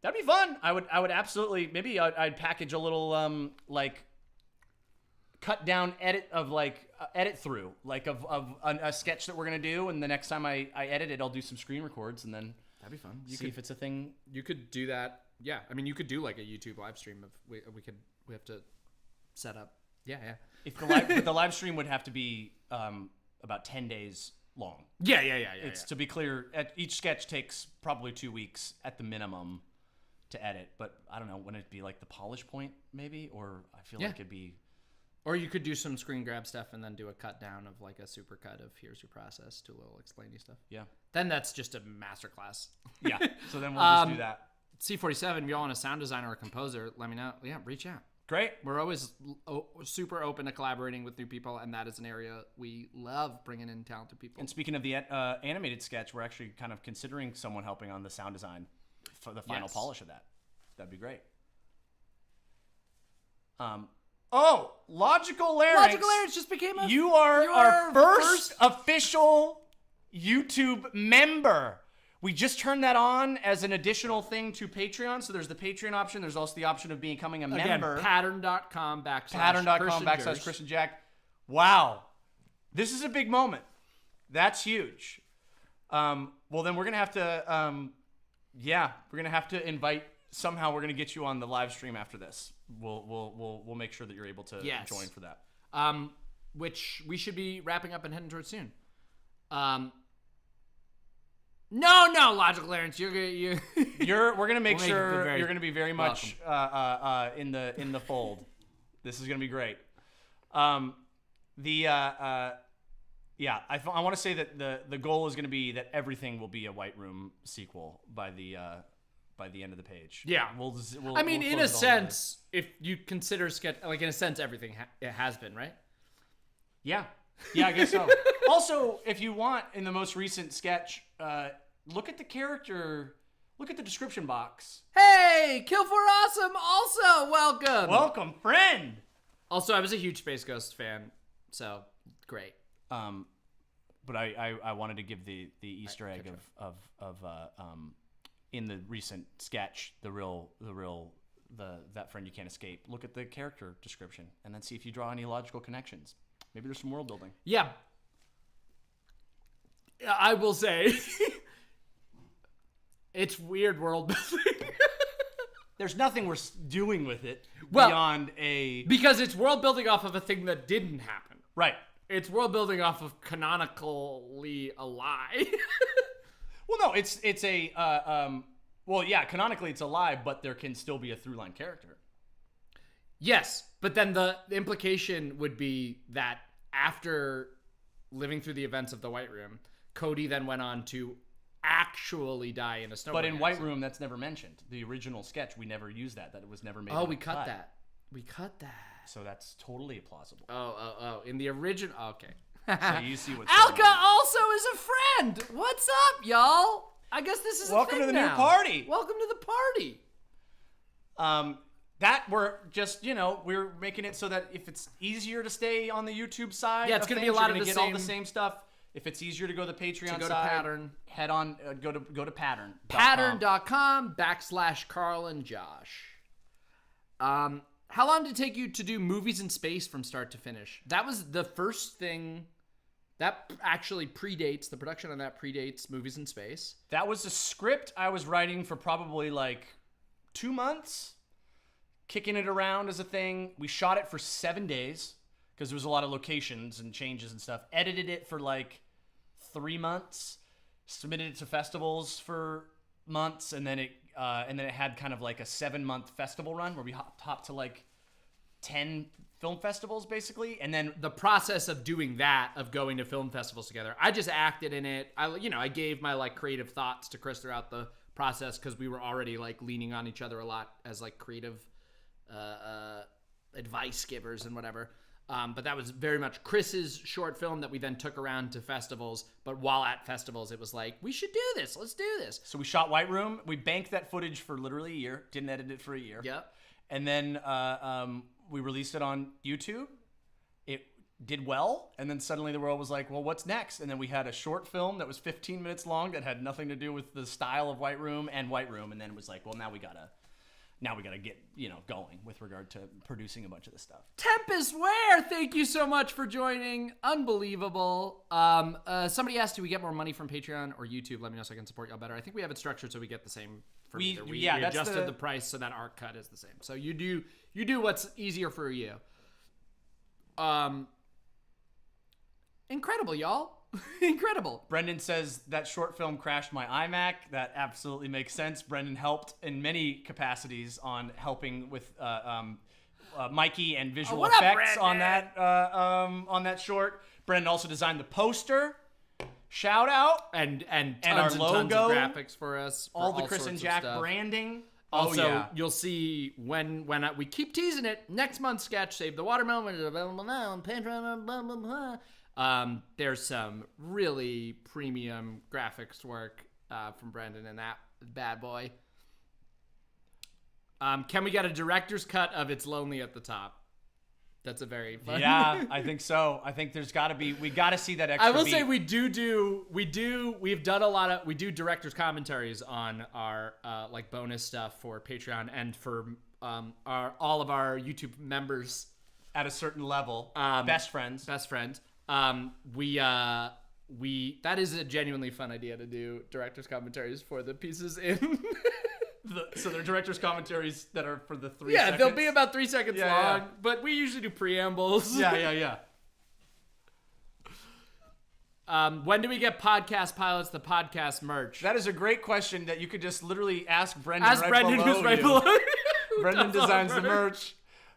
That'd be fun. I would absolutely. Maybe I'd package a little like cut down edit of like edit through like of a sketch that we're gonna do, and the next time I edit it, I'll do some screen records and then That'd be fun. see if it's a thing. You could do that. Yeah, I mean, you could do like a YouTube live stream of we have to set up. Yeah. If the live stream would have to be about 10 days long. Yeah. It's to be clear, each sketch takes probably 2 weeks at the minimum to edit, but I don't know, wouldn't it be like the polish point maybe, or I feel like it'd be. Or you could do some screen grab stuff and then do a cut down of like a super cut of here's your process, do a little explainy stuff. Yeah. Then that's just a masterclass. Yeah. So then we'll just do that. C47, if you all want a sound designer or a composer, let me know. Yeah, reach out. Great. We're always super open to collaborating with new people, and that is an area we love, bringing in talented people. And speaking of the animated sketch, we're actually kind of considering someone helping on the sound design for the final polish of that. That'd be great. Logical Larynx. Logical Larynx just became a... You are our first official YouTube member. We just turned that on as an additional thing to Patreon. So there's the Patreon option. There's also the option of becoming a member. Pattern.com / Christian Jack. Wow. This is a big moment. That's huge. Well, then we're going to have to, we're going to have to invite, somehow we're going to get you on the live stream after this. We'll make sure that you're able to join for that. Which we should be wrapping up and heading towards soon. No, Logical Larynx, we're gonna make sure you're gonna be very much in the fold. This is gonna be great. I want to say that the goal is gonna be that everything will be a White Room sequel by the end of the page. Yeah, we'll I mean, in a sense, if you consider sketch, like in a sense, everything it has been, right? Yeah, I guess so. Also, if you want, in the most recent sketch, look at the character. Look at the description box. Hey, Kill for Awesome, also welcome. Welcome, friend. Also, I was a huge Space Ghost fan, so great. But I wanted to give the Easter egg of in the recent sketch, that friend you can't escape. Look at the character description and then see if you draw any logical connections. Maybe there's some world building. Yeah. I will say, it's weird world building. There's nothing we're doing with it beyond because it's world building off of a thing that didn't happen. Right. It's world building off of canonically a lie. Well, no, it's a canonically it's a lie, but there can still be a through line character. Yes, but then the implication would be that after living through the events of the White Room, Cody then went on to actually die in a snowboarding But in White accident. Room, that's never mentioned. The original sketch, we never used that. That it was never made. Oh, we cut that. We cut that. So that's totally plausible. Oh. In the original, okay. So you see what's Alka going on. also is a friend. What's up, y'all? I guess this is Welcome a thing to the now. new party. Welcome to the party. That we're just, we're making it so that if it's easier to stay on the YouTube side, Yeah, it's going to be a lot of the get same. all the same stuff. If it's easier to go to the Patreon To go to side, Pattern. head on, go to Pattern. Pattern.com / Carl and Josh. How long did it take you to do Movies in Space from start to finish? That was the first thing that actually predates, the production on that predates Movies in Space. That was a script I was writing for probably like 2 months, kicking it around as a thing. We shot it for 7 days because there was a lot of locations and changes and stuff. Edited it for like 3 months, submitted it to festivals for months, and then it had kind of like a 7-month festival run where we hopped to like 10 film festivals basically, and then the process of doing that, of going to film festivals together, I just acted in it. I gave my like creative thoughts to Chris throughout the process because we were already like leaning on each other a lot as like creative advice givers and whatever. But that was very much Chris's short film that we then took around to festivals. But while at festivals, it was like, we should do this. Let's do this. So we shot White Room. We banked that footage for literally a year. Didn't edit it for a year. Yep. And then we released it on YouTube. It did well. And then suddenly the world was like, well, what's next? And then we had a short film that was 15 minutes long that had nothing to do with the style of White Room. And then it was like, well, now we gotta now we got to get, going with regard to producing a bunch of this stuff. Tempest Ware, thank you so much for joining. Unbelievable. Somebody asked, do we get more money from Patreon or YouTube? Let me know so I can support y'all better. I think we have it structured so we get the same for either. We adjusted the price so that our cut is the same. So you do what's easier for you. Incredible, y'all. Incredible. Brendan says that short film crashed my iMac. That absolutely makes sense. Brendan helped in many capacities on helping with Mikey and visual effects on that short. Brendan also designed the poster. Shout out and our logo, tons of graphics for us. For all the Chris and Jack branding. Also, you'll see when we keep teasing it. Next month's sketch, Save the Watermelon, is available now on Patreon. Blah, blah, blah. There's some really premium graphics work from Brendan and that bad boy. Can we get a director's cut of It's Lonely at the Top? That's a very fun. Yeah, I think so. I think there's got to be. We got to see that extra. I will beat. say we do director's commentaries on our like bonus stuff for Patreon and for all of our YouTube members at a certain level. Best friends. That is a genuinely fun idea to do director's commentaries for the pieces in. So they're director's commentaries that are for the 3 seconds? seconds? They'll be about 3 seconds long, but we usually do preambles. Yeah. When do we get podcast pilots, the podcast merch? That is a great question that you could just literally ask Brendan who's right below you. Brendan designs the merch.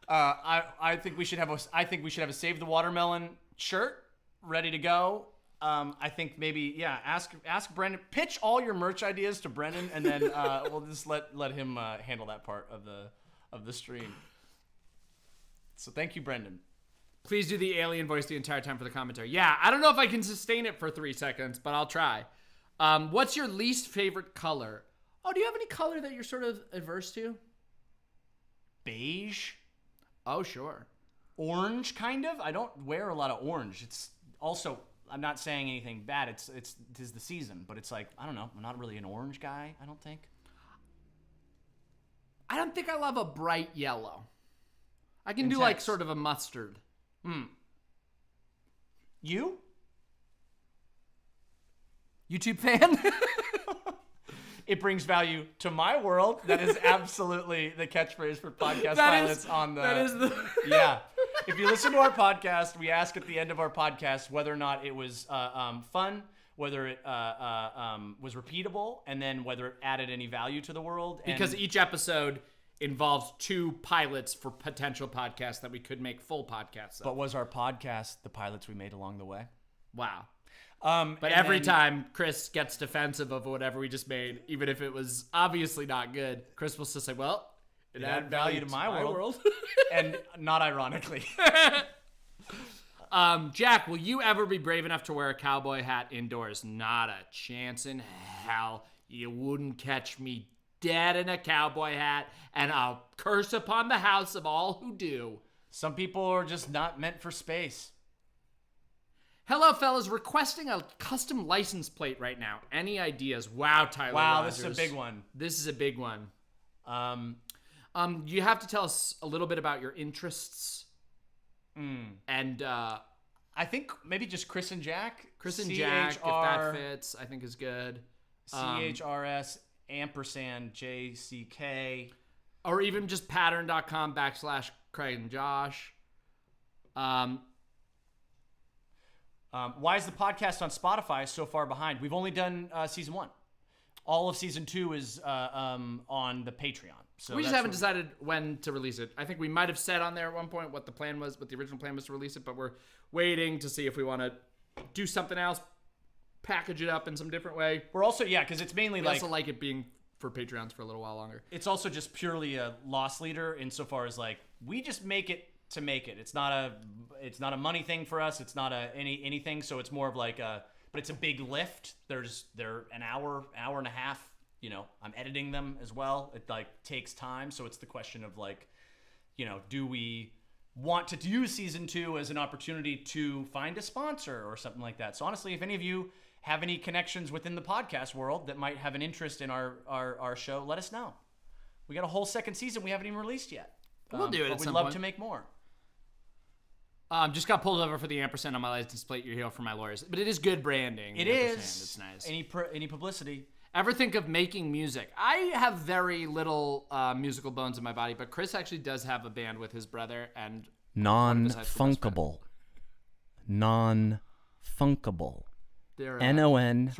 I think we should have a Save the Watermelon shirt ready to go. I think maybe ask Brendan, pitch all your merch ideas to Brendan, and then we'll just let him handle that part of the stream. So thank you, Brendan. Please do the alien voice the entire time for the commentary. Yeah, I don't know if I can sustain it for 3 seconds, but I'll try. What's your least favorite color? Oh, do you have any color that you're sort of averse to? Beige. Oh, sure. Orange, kind of. I don't wear a lot of orange. It's also, I'm not saying anything bad. It is the season, but it's like, I don't know. I'm not really an orange guy, I don't think. I don't think I love a bright yellow. I can do Intense. like sort of a mustard. You? YouTube fan? It brings value to my world. That is absolutely the catchphrase for podcast pilots on the... That is the... Yeah. If you listen to our podcast, we ask at the end of our podcast whether or not it was fun, whether it was repeatable, and then whether it added any value to the world. Because each episode involves 2 pilots for potential podcasts that we could make full podcasts of. But was our podcast the pilots we made along the way? Wow. But every time Chris gets defensive of whatever we just made, even if it was obviously not good, Chris will still say, well, it added value to my world. And not ironically. Jack, will you ever be brave enough to wear a cowboy hat indoors? Not a chance in hell. You wouldn't catch me dead in a cowboy hat, and I'll curse upon the house of all who do. Some people are just not meant for space. Hello, fellas. Requesting a custom license plate right now. Any ideas? Wow, Tyler Rogers. This is a big one. This is a big one. You have to tell us a little bit about your interests. And I think maybe just Chris and Jack. Chris and Jack, if that fits, I think is good. CHRS & JCK. Or even just pattern.com/Craig and Josh. Why is the podcast on Spotify so far behind? We've only done season 1. All of season 2 is on the Patreon. So we just haven't decided when to release it. I think we might have said on there at one point what the plan was, what the original plan was to release it, but we're waiting to see if we want to do something else, package it up in some different way. We're also, because it's mainly we also like it being for Patreons for a little while longer. It's also just purely a loss leader insofar as we just make it to make it. It's not a money thing for us. It's not anything. So it's more of but it's a big lift. They're an hour and a half. I'm editing them as well. It takes time. So it's the question of do we want to use season 2 as an opportunity to find a sponsor or something like that. So honestly, if any of you have any connections within the podcast world that might have an interest in our show, let us know. We got a whole second season we haven't even released yet. We'll do it but at we'd some love point. to make more. Just got pulled over for the ampersand on my license plate. You're here for my lawyers, but it is good branding. It the is. ampersand. It's nice. Any publicity? Ever think of making music? I have very little musical bones in my body, but Chris actually does have a band with his brother and Non-funkable. Non-funkable. they're NON-FUNKIBLE.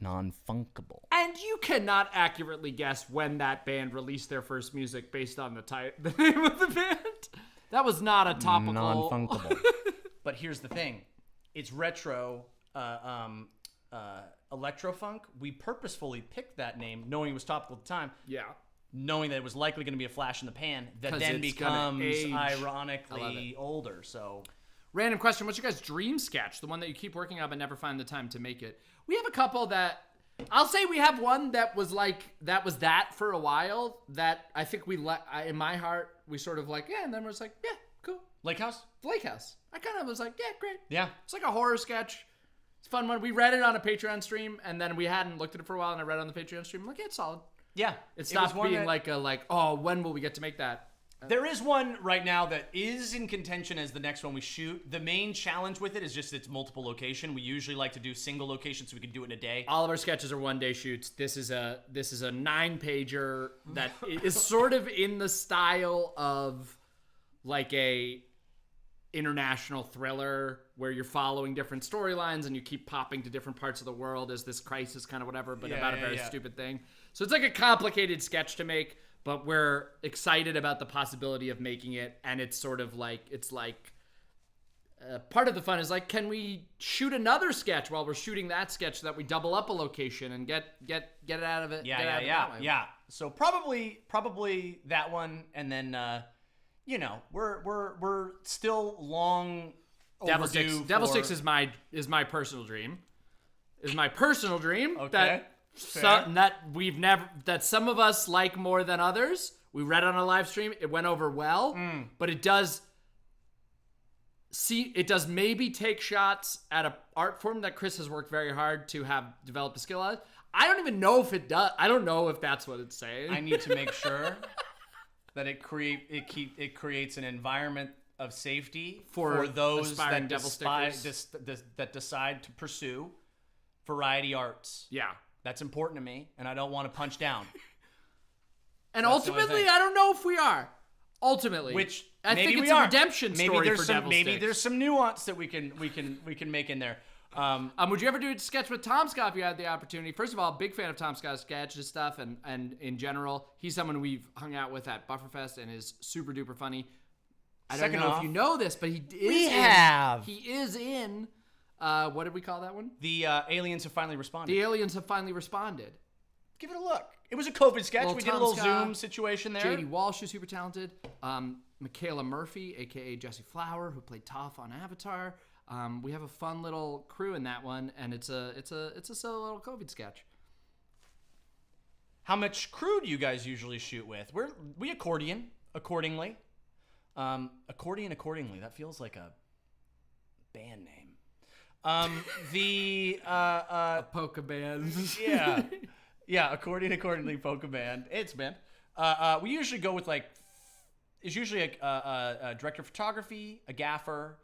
Non-funkable. And you cannot accurately guess when that band released their first music based on the name of the band. That was not a topical. Non-funkable. But here's the thing. It's retro electro-funk. We purposefully picked that name knowing it was topical at the time. Yeah. Knowing that it was likely going to be a flash in the pan that 'Cause then it's gonna becomes age. ironically older. So Random question. What's your guys' dream sketch? The one that you keep working on but never find the time to make it. We have a couple that... I'll say we have one that was that for a while that I think in my heart, we sort of like, yeah, and then we're just like, yeah, cool. Lake House? Lake House. I kind of was like, yeah, great. Yeah. It's like a horror sketch. It's a fun one. We read it on a Patreon stream, and then we hadn't looked at it for a while, and I read it on the Patreon stream. I'm like, yeah, it's solid. Yeah. It stopped was being that, oh, when will we get to make that? There is one right now that is in contention as the next one we shoot. The main challenge with it is just it's multiple location. We usually like to do single location so we can do it in a day. All of our sketches are one-day shoots. This is a 9-pager that is sort of in the style of like a international thriller where you're following different storylines and you keep popping to different parts of the world as this crisis kind of whatever, but about a very stupid thing. So it's like a complicated sketch to make, but we're excited about the possibility of making it. And it's sort of like, part of the fun is like, can we shoot another sketch while we're shooting that sketch so that we double up a location and get it out of it? Yeah. So probably that one, and then we're still long Devil Six. overdue. Devil Six is my personal dream. Okay. That some of us like more than others. We read on a live stream. It went over well, but it does maybe take shots at a art form that Chris has worked very hard to have developed a skill at. I don't even know if it does. I don't know if that's what it's saying. I need to make sure that it creates an environment of safety for those that decide to pursue variety arts. Yeah. That's important to me, and I don't want to punch down. And ultimately, I don't know if we are. Ultimately, which I maybe think we it's are. a redemption story for Devil maybe Sticks. there's some nuance that we can make in there. Would you ever do a sketch with Tom Scott if you had the opportunity? First of all, big fan of Tom Scott's sketches stuff, and in general, he's someone we've hung out with at Bufferfest and is super duper funny. I don't know if you know this, but he is in. What did we call that one? The aliens have finally responded. The aliens have finally responded. Give it a look. It was a COVID sketch. We did a Tom little Scott, Zoom situation there. JD Walsh is super talented. Michaela Murphy, aka Jessie Flower, who played Toph on Avatar. We have a fun little crew in that one, and it's a silly little COVID sketch. How much crew do you guys usually shoot with? We accordion accordingly. Accordingly. That feels like a band name. A polka band. Yeah, accordingly, polka band. It's band. We usually go with it's usually a director of photography, a gaffer,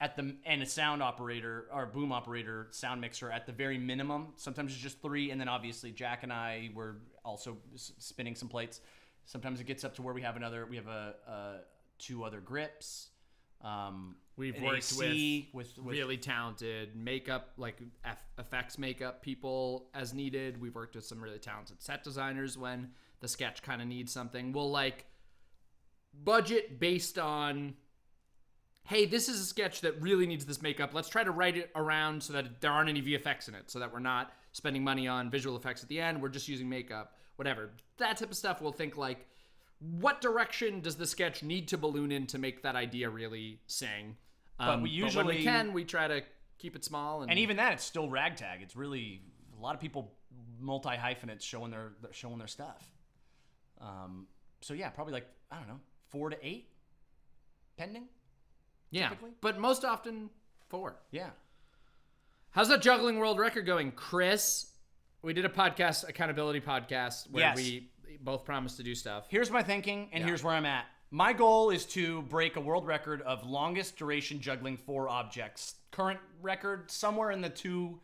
and a sound operator or boom operator, sound mixer at the very minimum. Sometimes it's just 3, and then obviously Jack and I were also spinning some plates. Sometimes it gets up to where we have 2 other grips. We've worked AC with really talented makeup, like effects makeup people as needed. We've worked with some really talented set designers when the sketch kind of needs something. We'll budget based on, hey, this is a sketch that really needs this makeup. Let's try to write it around so that there aren't any VFX in it, so that we're not spending money on visual effects at the end. We're just using makeup, whatever. That type of stuff. We'll think what direction does the sketch need to balloon in to make that idea really sing? But we usually, when we try to keep it small. And even that, it's still ragtag. It's really a lot of people multi-hyphenates showing their stuff. So yeah, probably 4 to 8, pending. Yeah, typically. But most often 4. Yeah. How's that juggling world record going, Chris? We did a podcast, accountability podcast, where Yes. we both promised to do stuff. Here's my thinking, and Yeah. here's where I'm at. My goal is to break a world record of longest duration juggling 4 objects. Current record, somewhere in the 2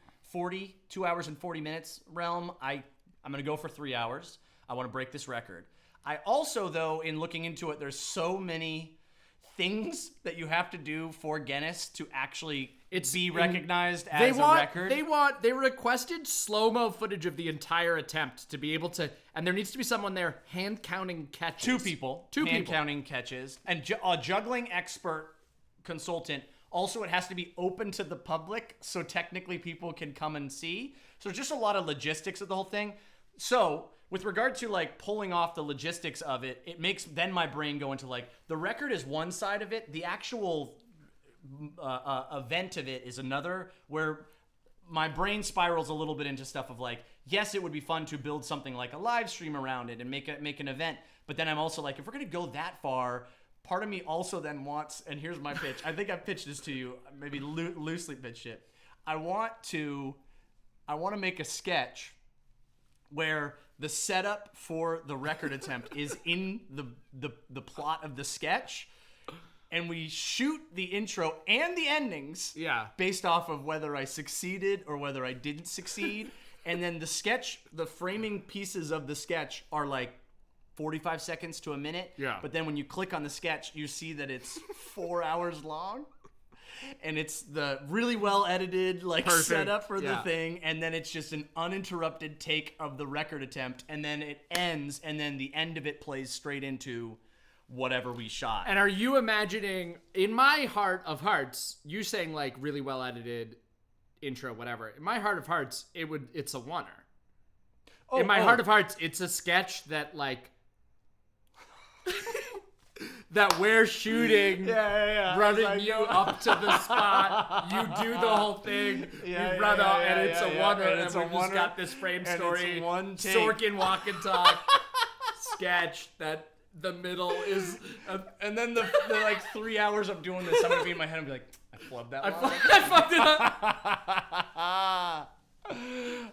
hours and 40 minutes realm. I'm going to go for 3 hours. I want to break this record. I also, though, in looking into it, there's so many things that you have to do for Guinness to actually be recognized as a record. They requested slow-mo footage of the entire attempt to be able to, and there needs to be someone there hand counting catches. 2 people. Hand counting catches. And a juggling expert consultant. Also, it has to be open to the public, so technically people can come and see. So there's just a lot of logistics of the whole thing. So with regard to like pulling off the logistics of it, it makes then my brain go into like the record is one side of it, the actual event of it is another, where my brain spirals a little bit into stuff of like, yes, it would be fun to build something like a live stream around it and make an event, but then I'm also like, if we're gonna go that far, part of me also then wants, and here's my pitch. I think I've pitched this to you, maybe loosely pitched it. I want to make a sketch where the setup for the record attempt is in the plot of the sketch, and we shoot the intro and the endings based off of whether I succeeded or whether I didn't succeed. And then the framing pieces of the sketch are like 45 seconds to a minute. Yeah. But then when you click on the sketch, you see that it's 4 hours long. And it's the really well edited setup for the thing, and then it's just an uninterrupted take of the record attempt, and then it ends, and then the end of it plays straight into whatever we shot. And are you imagining, in my heart of hearts, you saying like really well edited intro, whatever? In my heart of hearts, it's a oneer. In my heart of hearts, it's a sketch that like that we're shooting, running you up to the spot. You do the whole thing. You run out, and it's a wonder. And we just got this frame story. Sorkin walk and talk sketch that the middle is. And then the like 3 hours of doing this, I'm gonna be in my head and be like, I flubbed that one. I fucked it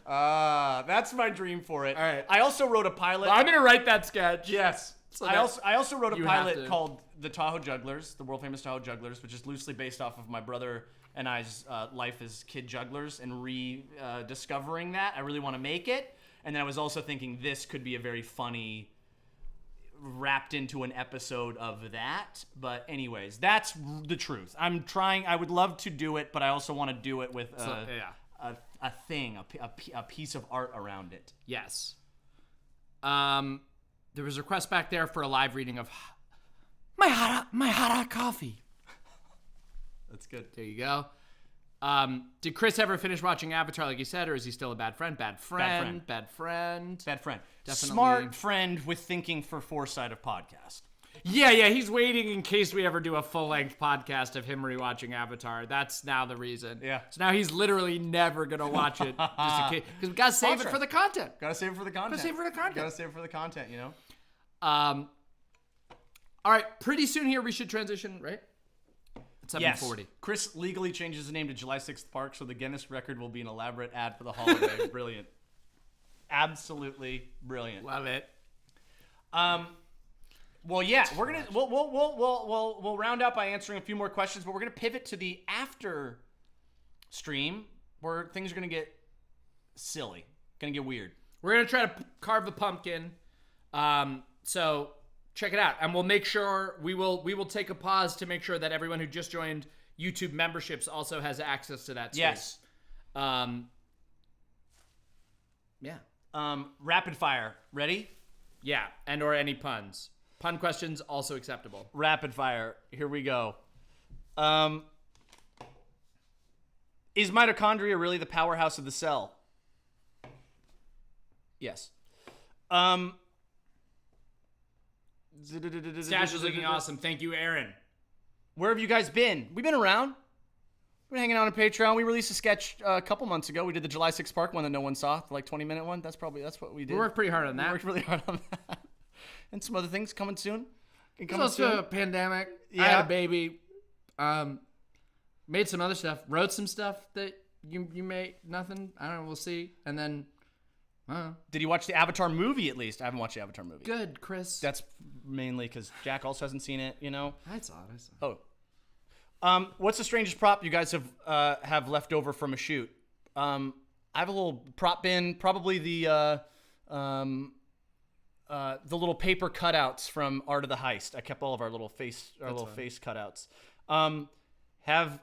up. That's my dream for it. All right. I also wrote a pilot. I'm gonna write that sketch. Yes. So I also wrote a pilot called The Tahoe Jugglers, the world famous Tahoe Jugglers, which is loosely based off of my brother and I's life as kid jugglers and rediscovering that. I really want to make it. And then I was also thinking this could be a very funny, wrapped into an episode of that. But anyways, that's the truth. I would love to do it, but I also want to do it with a thing, a piece of art around it. Yes. There was a request back there for a live reading of my hot coffee. That's good. There you go. Did Chris ever finish watching Avatar like you said, or is he still a bad friend? Bad friend. Definitely. Smart friend with thinking for foresight of podcast. Yeah, he's waiting in case we ever do a full-length podcast of him rewatching Avatar. That's now the reason. Yeah. So now he's literally never going to watch it just in case. Because we got to save it for the content. Gotta save it for the content. Gotta save it for the content, you know? All right, pretty soon here we should transition, right? It's 7:40. Yes. Chris legally changes his name to July 6th Park, so the Guinness record will be an elaborate ad for the holiday. Brilliant. Absolutely brilliant. Love it. Well, yeah, we'll round up by answering a few more questions, but we're gonna pivot to the after stream where things are gonna get silly, gonna get weird. We're gonna try to carve a pumpkin. So check it out, and we'll make sure we will take a pause to make sure that everyone who just joined YouTube memberships also has access to that space. Yes. Yeah. Rapid fire. Ready? Yeah, and or any puns. Pun questions also acceptable. Rapid fire. Here we go. Is mitochondria really the powerhouse of the cell? Yes. Stash is looking awesome. Thank you, Aaron. Where have you guys been? We've been around. We've been hanging out on Patreon. We released a sketch a couple months ago. We did the July 6th Park one that no one saw, the 20-minute one. That's what we did. We worked pretty hard on that. We worked really hard on that. And some other things coming soon. There's also a pandemic. Yeah. I had a baby. Made some other stuff. Wrote some stuff that you made. Nothing. I don't know. We'll see. And then Huh. Did you watch the Avatar movie at least? I haven't watched the Avatar movie. Good, Chris. That's mainly because Jack also hasn't seen it, you know? I saw it. Oh. What's the strangest prop you guys have left over from a shoot? I have a little prop bin, probably the little paper cutouts from Art of the Heist. I kept all of our little face cutouts. Have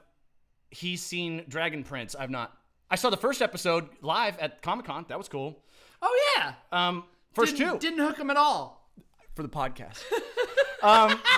he seen Dragon Prince? I've not. I saw the first episode live at Comic-Con. That was cool. Oh yeah. First two didn't hook him at all for the podcast.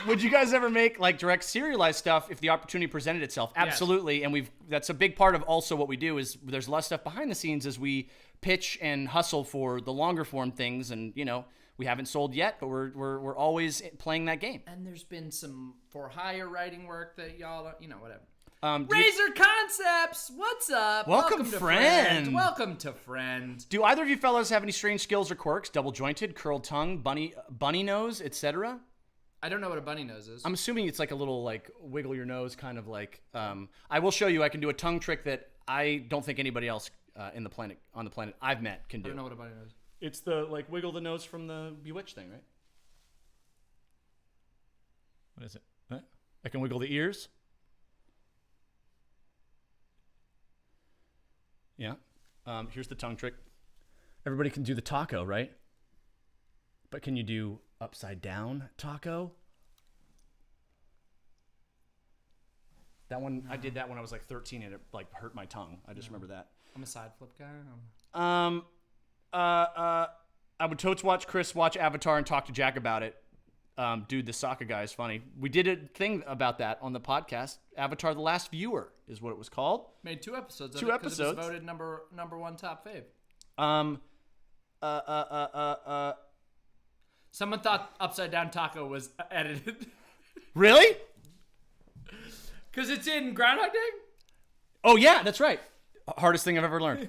Would you guys ever make like direct serialized stuff if the opportunity presented itself? Absolutely. Yes. And that's a big part of also what we do is there's a lot of stuff behind the scenes as we pitch and hustle for the longer form things. And, you know, we haven't sold yet, but we're always playing that game. And there's been some for hire writing work that y'all don't, you know, whatever. Razor Concepts, what's up? Welcome to Friend. Welcome to Friend. Do either of you fellas have any strange skills or quirks? Double jointed, curled tongue, bunny nose, etc.? I don't know what a bunny nose is. I'm assuming it's like a little like wiggle your nose kind of like. I will show you. I can do a tongue trick that I don't think anybody else on the planet I've met can do. I don't know what a bunny nose is. It's the like wiggle the nose from the Bewitched thing, right? What is it? What? I can wiggle the ears. Yeah. Here's the tongue trick. Everybody can do the taco, right? But can you do upside down taco? That one, I did that when I was like 13 and it like hurt my tongue. I just remember that. I'm a side flip guy. I would totes watch Chris watch Avatar and talk to Jack about it. Dude, the Sokka guy is funny. We did a thing about that on the podcast. Avatar: The Last Viewer is what it was called. Made 2 episodes. Two episodes. It was voted number 1 top fave. Someone thought Upside Down Taco was edited. Really? Because it's in Groundhog Day? Oh, yeah, that's right. Hardest thing I've ever learned.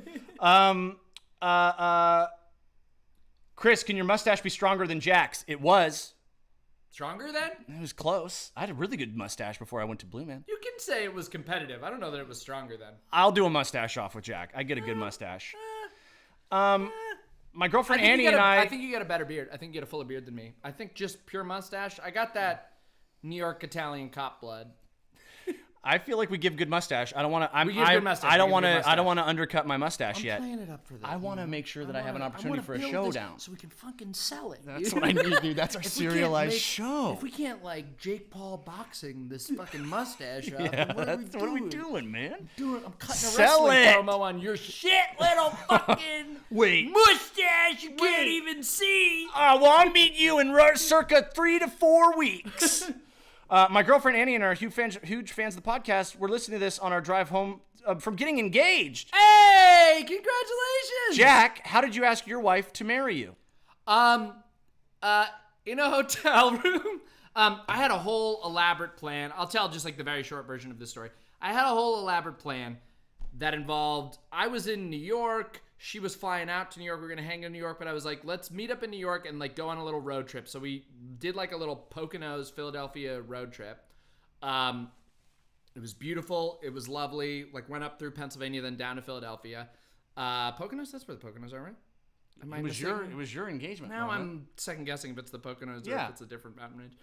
Chris, can your mustache be stronger than Jack's? It was. Stronger then? It was close. I had a really good mustache before I went to Blue Man. You can say it was competitive. I don't know that it was stronger then. I'll do a mustache off with Jack. I get a good mustache. My girlfriend Annie and I think you get a better beard. I think you get a fuller beard than me. I think just pure mustache. I got that New York Italian cop blood. I feel like we give good mustache. I don't want to. I don't want to. I don't want to undercut my mustache yet. I'm playing it up for that. I want to make sure that I have an opportunity for a showdown, so we can fucking sell it. That's what I need, dude. That's our serialized show. If we can't like Jake Paul boxing this fucking mustache up, yeah, what are we doing, man? I'm cutting a Sell wrestling it. promo on your shit little fucking mustache you can't even see. Well, I'll meet you in circa 3 to 4 weeks. My girlfriend Annie and I are huge fans of the podcast. We're listening to this on our drive home from getting engaged. Hey, congratulations! Jack, how did you ask your wife to marry you? In a hotel room. I had a whole elaborate plan. I'll tell just like the very short version of this story. I had a whole elaborate plan that involved, I was in New York. She was flying out to New York. We were going to hang in New York, but I was like, let's meet up in New York and like go on a little road trip. So we did like a little Poconos, Philadelphia road trip. It was beautiful. It was lovely. Like went up through Pennsylvania, then down to Philadelphia. Poconos, that's where the Poconos are, right? It was your engagement. Now I'm second guessing if it's the Poconos or if it's a different mountain range.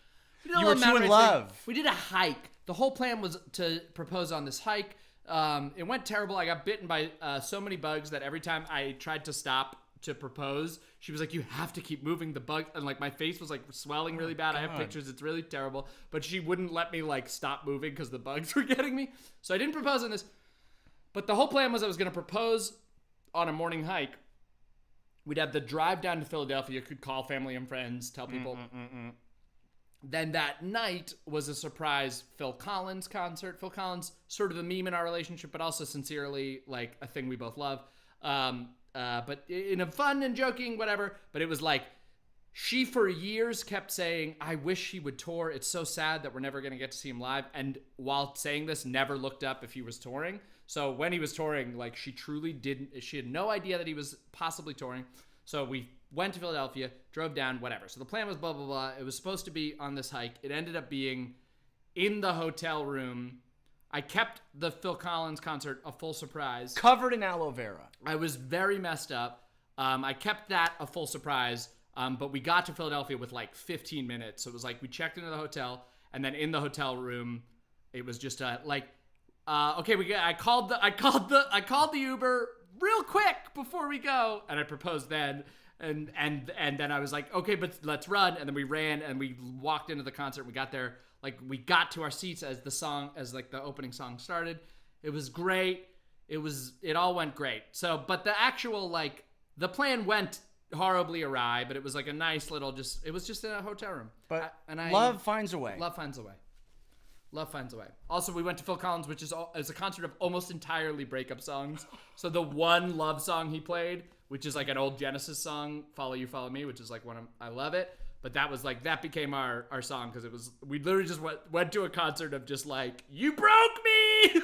You were too in love. We did a hike. The whole plan was to propose on this hike. It went terrible. I got bitten by so many bugs that every time I tried to stop to propose, she was like, you have to keep moving the bug. And like my face was like swelling really bad. I have pictures. It's really terrible. But she wouldn't let me like stop moving because the bugs were getting me. So I didn't propose on this. But the whole plan was I was going to propose on a morning hike. We'd have the drive down to Philadelphia, could call family and friends, tell people. Then that night was a surprise Phil Collins concert. Phil Collins, sort of a meme in our relationship, but also sincerely like a thing we both love. But in a fun and joking, whatever. But it was like, she for years kept saying, I wish he would tour. It's so sad that we're never going to get to see him live. And while saying this, never looked up if he was touring. So when he was touring, like she truly didn't, she had no idea that he was possibly touring. So we went to Philadelphia, drove down, whatever. So the plan was blah, blah, blah. It was supposed to be on this hike. It ended up being in the hotel room. I kept the Phil Collins concert a full surprise. Covered in aloe vera. I was very messed up. I kept that a full surprise, but we got to Philadelphia with like 15 minutes. So it was like we checked into the hotel, and then in the hotel room, it was just okay. I called the Uber real quick before we go, and I proposed then. And then I was like, okay, but let's run. And then we ran and we walked into the concert. We got there, like we got to our seats as the opening song started. It was great. It all went great. So, but the actual, like, the plan went horribly awry, but it was like a nice little, it was just in a hotel room. But love finds a way. Love finds a way. Love finds a way. Also, we went to Phil Collins, which is a concert of almost entirely breakup songs. So the one love song he played, which is like an old Genesis song, Follow You, Follow Me, which is like I love it. But that became our song because we literally just went to a concert of just like, you broke me.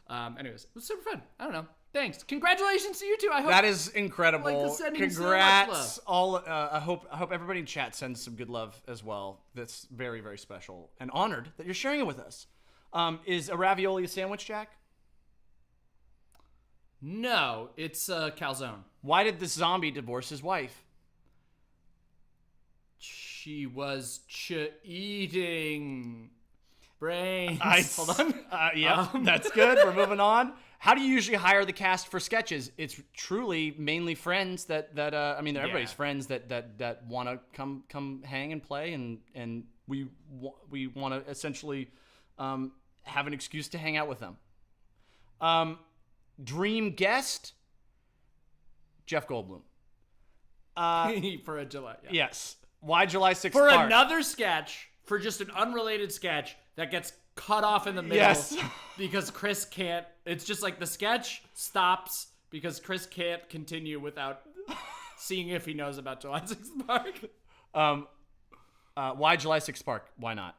Anyways, it was super fun. I don't know. Thanks. Congratulations to you two. I hope that is incredible. Like, Congrats. so much love. All I hope everybody in chat sends some good love as well. That's very, very special and honored that you're sharing it with us. Is a ravioli a sandwich, Jack? No, it's a calzone. Why did this zombie divorce his wife? She was eating brains. Hold on. That's good. We're moving on. How do you usually hire the cast for sketches? It's truly mainly friends that everybody's friends that want to come hang and play, and we want to essentially have an excuse to hang out with them. Dream guest, Jeff Goldblum. For a July. Yeah. Yes. Why July 6th? For another sketch, for just an unrelated sketch that gets cut off in the middle. Yes. Because Chris can't. It's just like the sketch stops because Chris can't continue without seeing if he knows about July 6th Park. Why July 6th Park? Why not?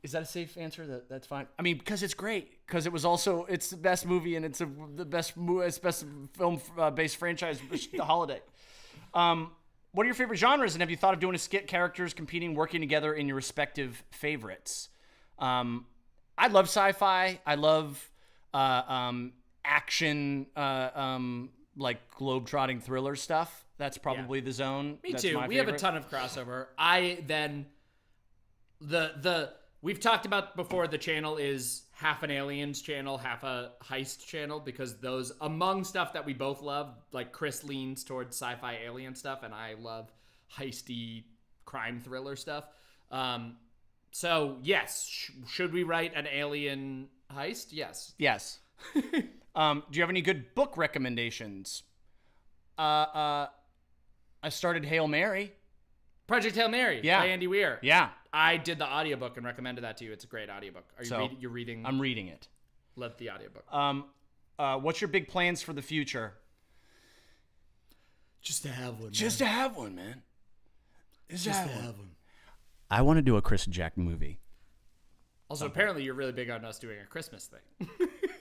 Is that a safe answer? That's fine. I mean, because it's great. Because it's the best movie and it's the best film based franchise the holiday. What are your favorite genres? And have you thought of doing a skit, characters competing, working together in your respective favorites? I love sci-fi. I love action, like globe-trotting thriller stuff. That's probably the zone. Me That's too. my We have favorite. a ton of crossover. We've talked about before, the channel is half an aliens channel, half a heist channel, because those, among stuff that we both love, like Chris leans towards sci-fi alien stuff, and I love heisty crime thriller stuff. So yes, should we write an alien heist? Yes. Yes. Do you have any good book recommendations? I started Hail Mary. Project Hail Mary by Andy Weir. Yeah. I did the audiobook and recommended that to you. It's a great audiobook. You're reading? I'm reading it. Love the audiobook. What's your big plans for the future? Just to have one. Just to have one, man. Just to have one. I want to do a Chris and Jack movie. Also, apparently you're really big on us doing a Christmas thing.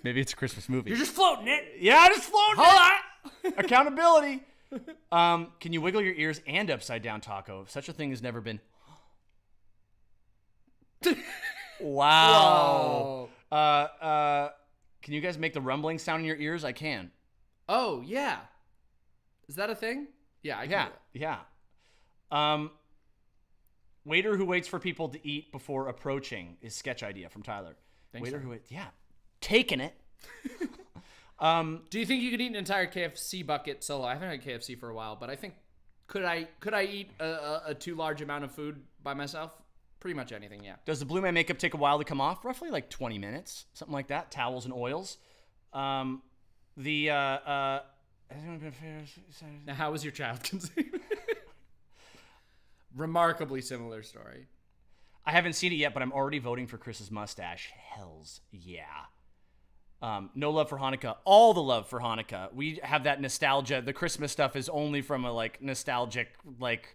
Maybe it's a Christmas movie. You're just floating it. Yeah, just floating Hold it. Accountability. Can you wiggle your ears and upside down taco? Such a thing has never been. Wow. Whoa. Can you guys make the rumbling sound in your ears? I can. Oh, yeah. Is that a thing? Yeah, I can. Yeah. Waiter who waits for people to eat before approaching is sketch idea from Tyler. Thanks, Waiter sir. who waits. Yeah. Taking it. Do you think you could eat an entire KFC bucket solo? I haven't had KFC for a while, but I think could I eat a too large amount of food by myself? Pretty much anything, yeah. Does the Blue Man makeup take a while to come off? Roughly like 20 minutes, something like that. Towels and oils. Now, how was your child conceived? Remarkably similar story. I haven't seen it yet, but I'm already voting for Chris's mustache. Hells yeah. No love for Hanukkah. All the love for Hanukkah. We have that nostalgia. The Christmas stuff is only from a like nostalgic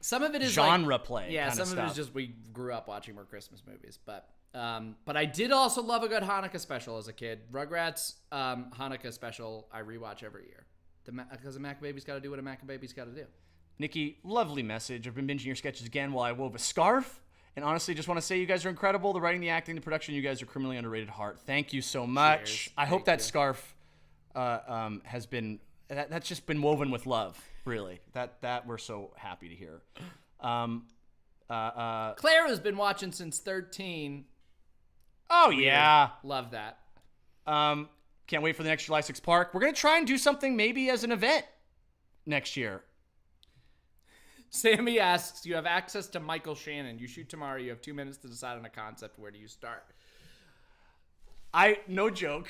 some of it is genre like, play. Yeah, some of it is just we grew up watching more Christmas movies. But I did also love a good Hanukkah special as a kid. Rugrats Hanukkah special I rewatch every year. Because a Mac Baby's got to do what a Mac Baby's got to do. Nikki, lovely message. I've been binging your sketches again while I wove a scarf. And honestly, just want to say you guys are incredible. The writing, the acting, the production, you guys are criminally underrated heart. Thank you so much. Cheers. I hope Thank that you. scarf has been that's just been woven with love, really. That we're so happy to hear. Claire has been watching since 13. Oh yeah, Love that. Can't wait for the next July 6th park. We're gonna try and do something maybe as an event next year. Sammy asks, you have access to Michael Shannon. You shoot tomorrow. You have 2 minutes to decide on a concept. Where do you start? No joke.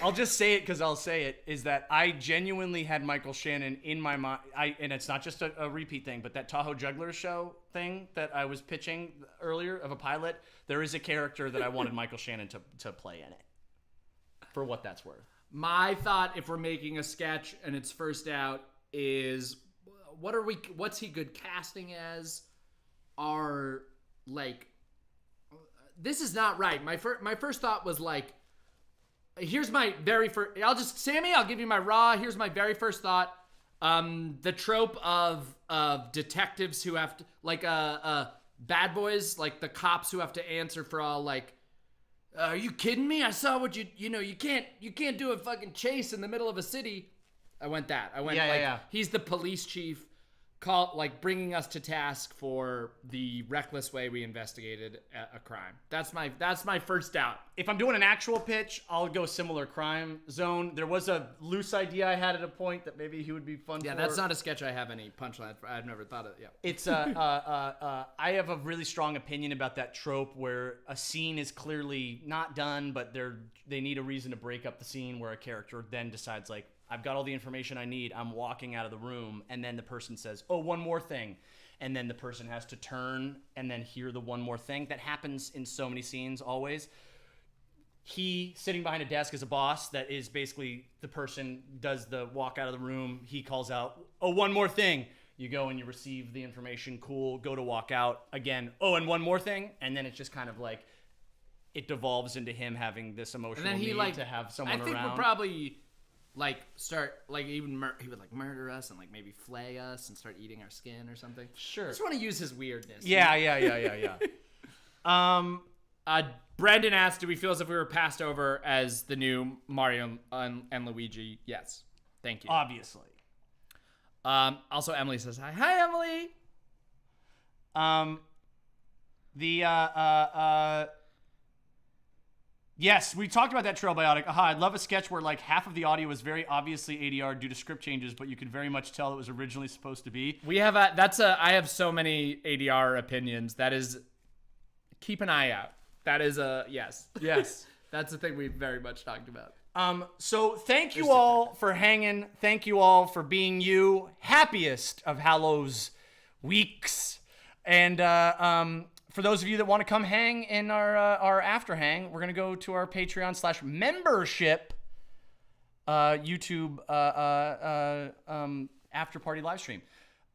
I'll just say it because I'll say it, is that I genuinely had Michael Shannon in my mind. And it's not just a repeat thing, but that Tahoe Juggler show thing that I was pitching earlier of a pilot, there is a character that I wanted Michael Shannon to play in it. For what that's worth. My thought, if we're making a sketch and it's first out, is what's he good casting as? This is not right. My first thought was like, here's my very first, Sammy, I'll give you my raw, here's my very first thought. The trope of detectives who have to, like, bad boys, like the cops who have to answer for all, like, are you kidding me? I saw what you can't do a fucking chase in the middle of a city. I went he's the police chief bringing us to task for the reckless way we investigated a crime. That's my first doubt. If I'm doing an actual pitch, I'll go similar crime zone. There was a loose idea I had at a point that maybe he would be fun for. Yeah, that's not a sketch I have any punchline for. I've never thought of it. Yeah. It's I have a really strong opinion about that trope where a scene is clearly not done, but they need a reason to break up the scene, where a character then decides, like, I've got all the information I need. I'm walking out of the room, and then the person says, "Oh, one more thing." And then the person has to turn and then hear the one more thing. That happens in so many scenes always. He sitting behind a desk as a boss, that is basically the person does the walk out of the room. He calls out, "Oh, one more thing." You go and you receive the information. Cool. Go to walk out again. "Oh, and one more thing." And then it's just kind of like, it devolves into him having this emotional need to have someone around. I think we'll probably start he would murder us and maybe flay us and start eating our skin or something. Sure. I just want to use his weirdness. Yeah. Brendan asked, do we feel as if we were passed over as the new Mario and Luigi? Yes. Thank you. Obviously. Also, Emily says hi. Hi, Emily. Yes, we talked about that Trail Biotic. I'd love a sketch where half of the audio is very obviously ADR due to script changes, but you could very much tell it was originally supposed to be. We have I have so many ADR opinions. That is, keep an eye out. That is yes. Yes. That's the thing we very much talked about. So thank you all for hanging. Thank you all for being you. Happiest of Hallows weeks. And for those of you that want to come hang in our after hang, we're going to go to our Patreon/membership YouTube after party live stream.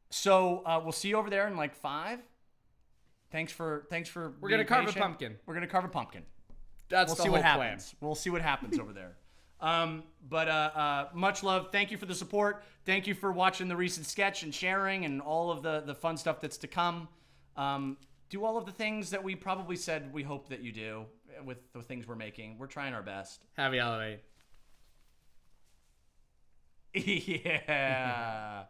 So we'll see you over there in 5. Thanks for We're going to carve a pumpkin. We're going to carve a pumpkin. We'll see what happens. We'll see what happens over there. But much love. Thank you for the support. Thank you for watching the recent sketch and sharing and all of the fun stuff that's to come. Do all of the things that we probably said we hope that you do with the things we're making. We're trying our best. Happy holiday. Yeah.